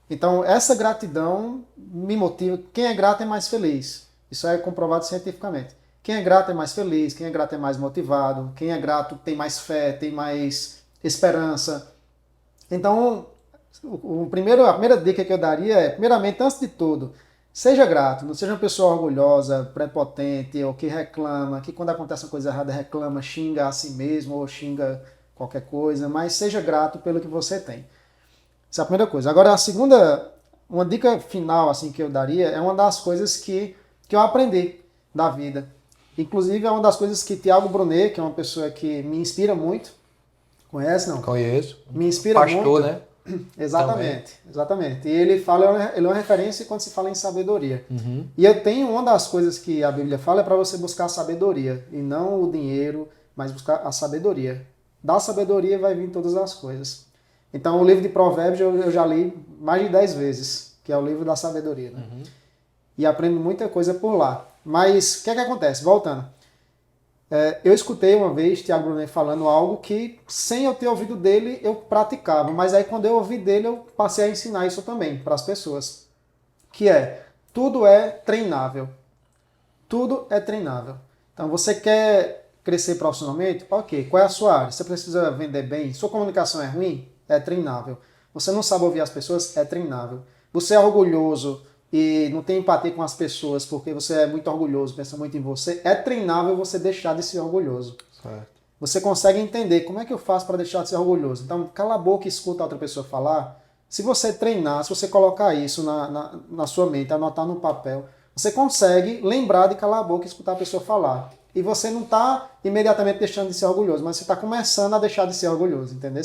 Então, essa gratidão me motiva. Quem é grato é mais feliz. Isso é comprovado cientificamente. Quem é grato é mais feliz, quem é grato é mais motivado, quem é grato tem mais fé, tem mais esperança. Então, a primeira dica que eu daria é, primeiramente, antes de tudo, seja grato, não seja uma pessoa orgulhosa, prepotente, ou que reclama, que quando acontece uma coisa errada reclama, xinga a si mesmo ou xinga qualquer coisa, mas seja grato pelo que você tem. Essa é a primeira coisa. Agora, a segunda, uma dica final assim que eu daria é uma das coisas que eu aprendi da vida. Inclusive, é uma das coisas que Tiago Brunet, que é uma pessoa que me inspira muito, conhece, não? Conheço. Me inspira muito. Pastor, né? Exatamente. E ele é uma referência quando se fala em sabedoria. E eu tenho uma das coisas que a Bíblia fala é para você buscar a sabedoria, e não o dinheiro, mas buscar a sabedoria. Da sabedoria vai vir todas as coisas. Então, o livro de Provérbios eu já li mais de 10 vezes, que é o livro da sabedoria. Né? E aprendo muita coisa por lá. Mas, o que é que acontece? Voltando. Eu escutei uma vez Tiago Brunet falando algo que, sem eu ter ouvido dele, eu praticava. Mas aí, quando eu ouvi dele, eu passei a ensinar isso também para as pessoas. Que é, tudo é treinável. Tudo é treinável. Então, você quer crescer profissionalmente? Ok. Qual é a sua área? Você precisa vender bem? Sua comunicação é ruim? É treinável. Você não sabe ouvir as pessoas? É treinável. Você é orgulhoso e não tem empatia com as pessoas porque você é muito orgulhoso, pensa muito em você, é treinável você deixar de ser orgulhoso. Certo. Você consegue entender como é que eu faço para deixar de ser orgulhoso. Então, cala a boca e escuta a outra pessoa falar. Se você treinar, se você colocar isso na sua mente, anotar no papel, você consegue lembrar de calar a boca e escutar a pessoa falar. E você não está imediatamente deixando de ser orgulhoso, mas você está começando a deixar de ser orgulhoso, entendeu?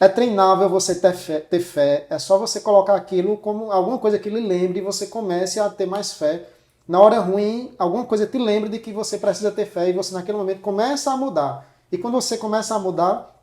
É treinável você ter fé, é só você colocar aquilo como alguma coisa que lhe lembre e você comece a ter mais fé na hora ruim, alguma coisa te lembra de que você precisa ter fé e você naquele momento começa a mudar. E quando você começa a mudar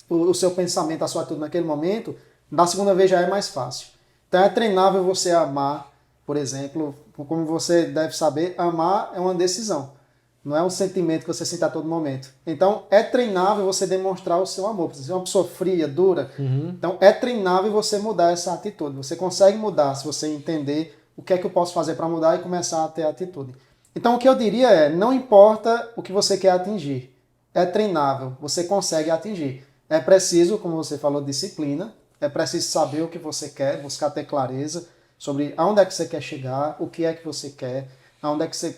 o seu pensamento, a sua atitude naquele momento, da segunda vez já é mais fácil. Então é treinável você amar, por exemplo, como você deve saber, amar é uma decisão. Não é um sentimento que você sente a todo momento. Então, é treinável você demonstrar o seu amor. Você é uma pessoa fria, dura. Então, é treinável você mudar essa atitude. Você consegue mudar se você entender o que é que eu posso fazer para mudar e começar a ter atitude. Então, o que eu diria é, não importa o que você quer atingir. É treinável. Você consegue atingir. É preciso, como você falou, disciplina. É preciso saber o que você quer, buscar ter clareza sobre aonde é que você quer chegar, o que é que você quer,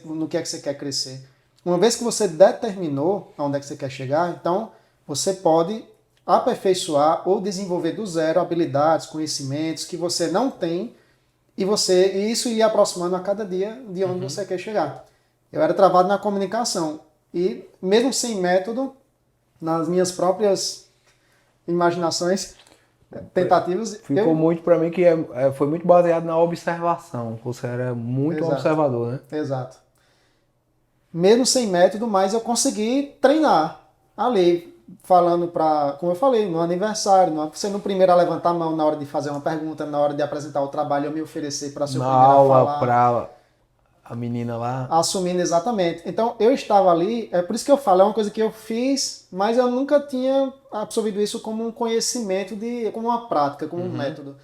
no que é que você quer crescer. Uma vez que você determinou aonde é que você quer chegar, então você pode aperfeiçoar ou desenvolver do zero habilidades, conhecimentos que você não tem e isso ir aproximando a cada dia de onde você quer chegar. Eu era travado na comunicação e mesmo sem método, nas minhas próprias imaginações, tentativas, Ficou muito para mim que foi muito baseado na observação. Você era muito observador, né? Exato. Mesmo sem método, mas eu consegui treinar ali, falando como eu falei, no aniversário, sendo o primeiro a levantar a mão na hora de fazer uma pergunta, na hora de apresentar o trabalho, eu me oferecer para ser o primeiro a falar. Na aula para a menina lá. Assumindo exatamente. Então, eu estava ali, é por isso que eu falo, é uma coisa que eu fiz, mas eu nunca tinha absorvido isso como um conhecimento, como uma prática, como um método.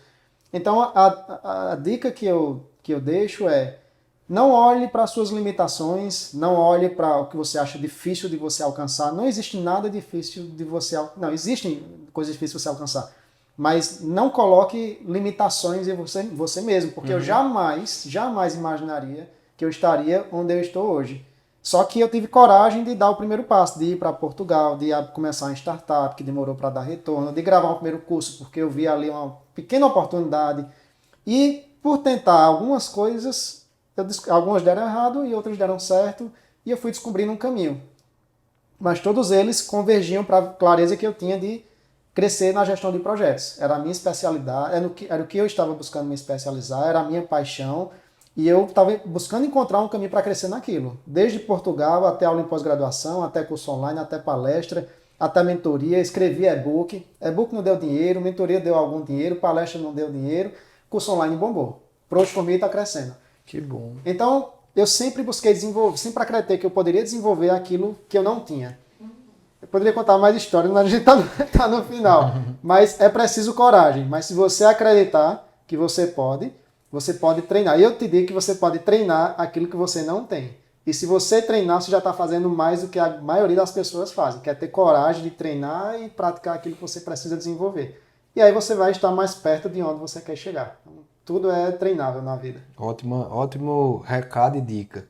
Então, a dica que eu deixo é, não olhe para as suas limitações, não olhe para o que você acha difícil de você alcançar. Não existe nada difícil de você alcançar. Não, existem coisas difíceis de você alcançar. Mas não coloque limitações em você mesmo, porque eu jamais imaginaria que eu estaria onde eu estou hoje. Só que eu tive coragem de dar o primeiro passo, de ir para Portugal, de começar em startup, que demorou para dar retorno, de gravar o primeiro curso, porque eu vi ali uma pequena oportunidade. E por tentar algumas coisas, algumas deram errado e outras deram certo, e eu fui descobrindo um caminho. Mas todos eles convergiam para a clareza que eu tinha de crescer na gestão de projetos. Era a minha especialidade, era o que eu estava buscando me especializar, era a minha paixão, e eu estava buscando encontrar um caminho para crescer naquilo. Desde Portugal até aula em pós-graduação, até curso online, até palestra, até mentoria, escrevi e-book. E-book não deu dinheiro, mentoria deu algum dinheiro, palestra não deu dinheiro, curso online bombou. Pronto por mim está crescendo. Que bom. Então, eu sempre busquei desenvolver, sempre acreditei que eu poderia desenvolver aquilo que eu não tinha. Eu poderia contar mais histórias, mas a gente está no final. Mas é preciso coragem. Mas se você acreditar que você pode treinar. E eu te digo que você pode treinar aquilo que você não tem. E se você treinar, você já está fazendo mais do que a maioria das pessoas fazem, que é ter coragem de treinar e praticar aquilo que você precisa desenvolver. E aí você vai estar mais perto de onde você quer chegar. Então, tudo é treinável na vida. Ótimo recado e dica.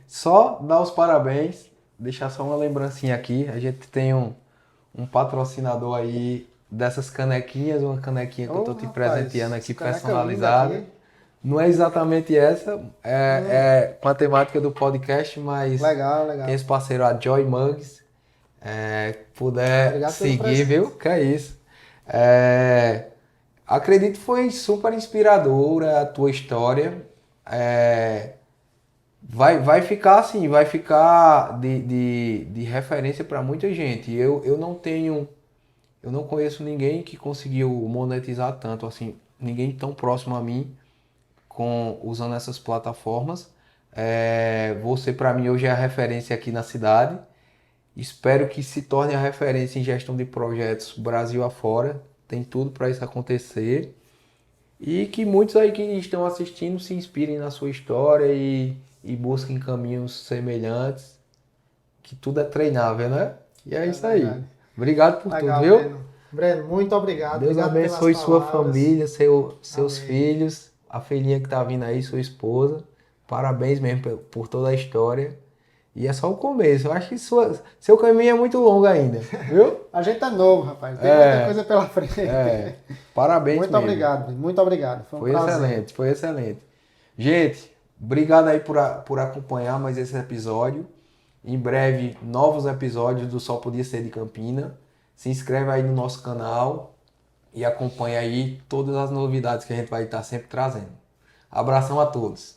Só dar os parabéns, deixar só uma lembrancinha aqui. A gente tem um patrocinador aí dessas canequinhas, uma canequinha que eu estou te presenteando aqui personalizada. Não é exatamente essa, com a temática do podcast, mas legal. tem esse parceiro, a Joy Mugs, puder Obrigado seguir, viu? Que é isso. Acredito que foi super inspiradora a tua história. Vai ficar assim, vai ficar de referência para muita gente. Eu não conheço ninguém que conseguiu monetizar tanto, assim, ninguém tão próximo a mim usando essas plataformas. Você para mim hoje é a referência aqui na cidade. Espero que se torne a referência em gestão de projetos Brasil afora. Tem tudo para isso acontecer. E que muitos aí que estão assistindo se inspirem na sua história e busquem caminhos semelhantes. Que tudo é treinável, né? E é isso aí. Verdade. Obrigado por tudo, viu? Breno, muito obrigado. Deus obrigado abençoe sua palavras. família, seus Amém. filhos, a filhinha que tá vindo aí, sua esposa. Parabéns mesmo por toda a história. E é só o começo. Eu acho que seu caminho é muito longo ainda, viu? A gente é novo, rapaz. Tem muita coisa pela frente. Parabéns Muito mesmo. obrigado, muito obrigado. Foi um prazer. Foi excelente. Gente, obrigado aí por acompanhar mais esse episódio. Em breve, novos episódios do Só Podia Ser de Campina. Se inscreve aí no nosso canal e acompanha aí todas as novidades que a gente vai estar sempre trazendo. Abração a todos.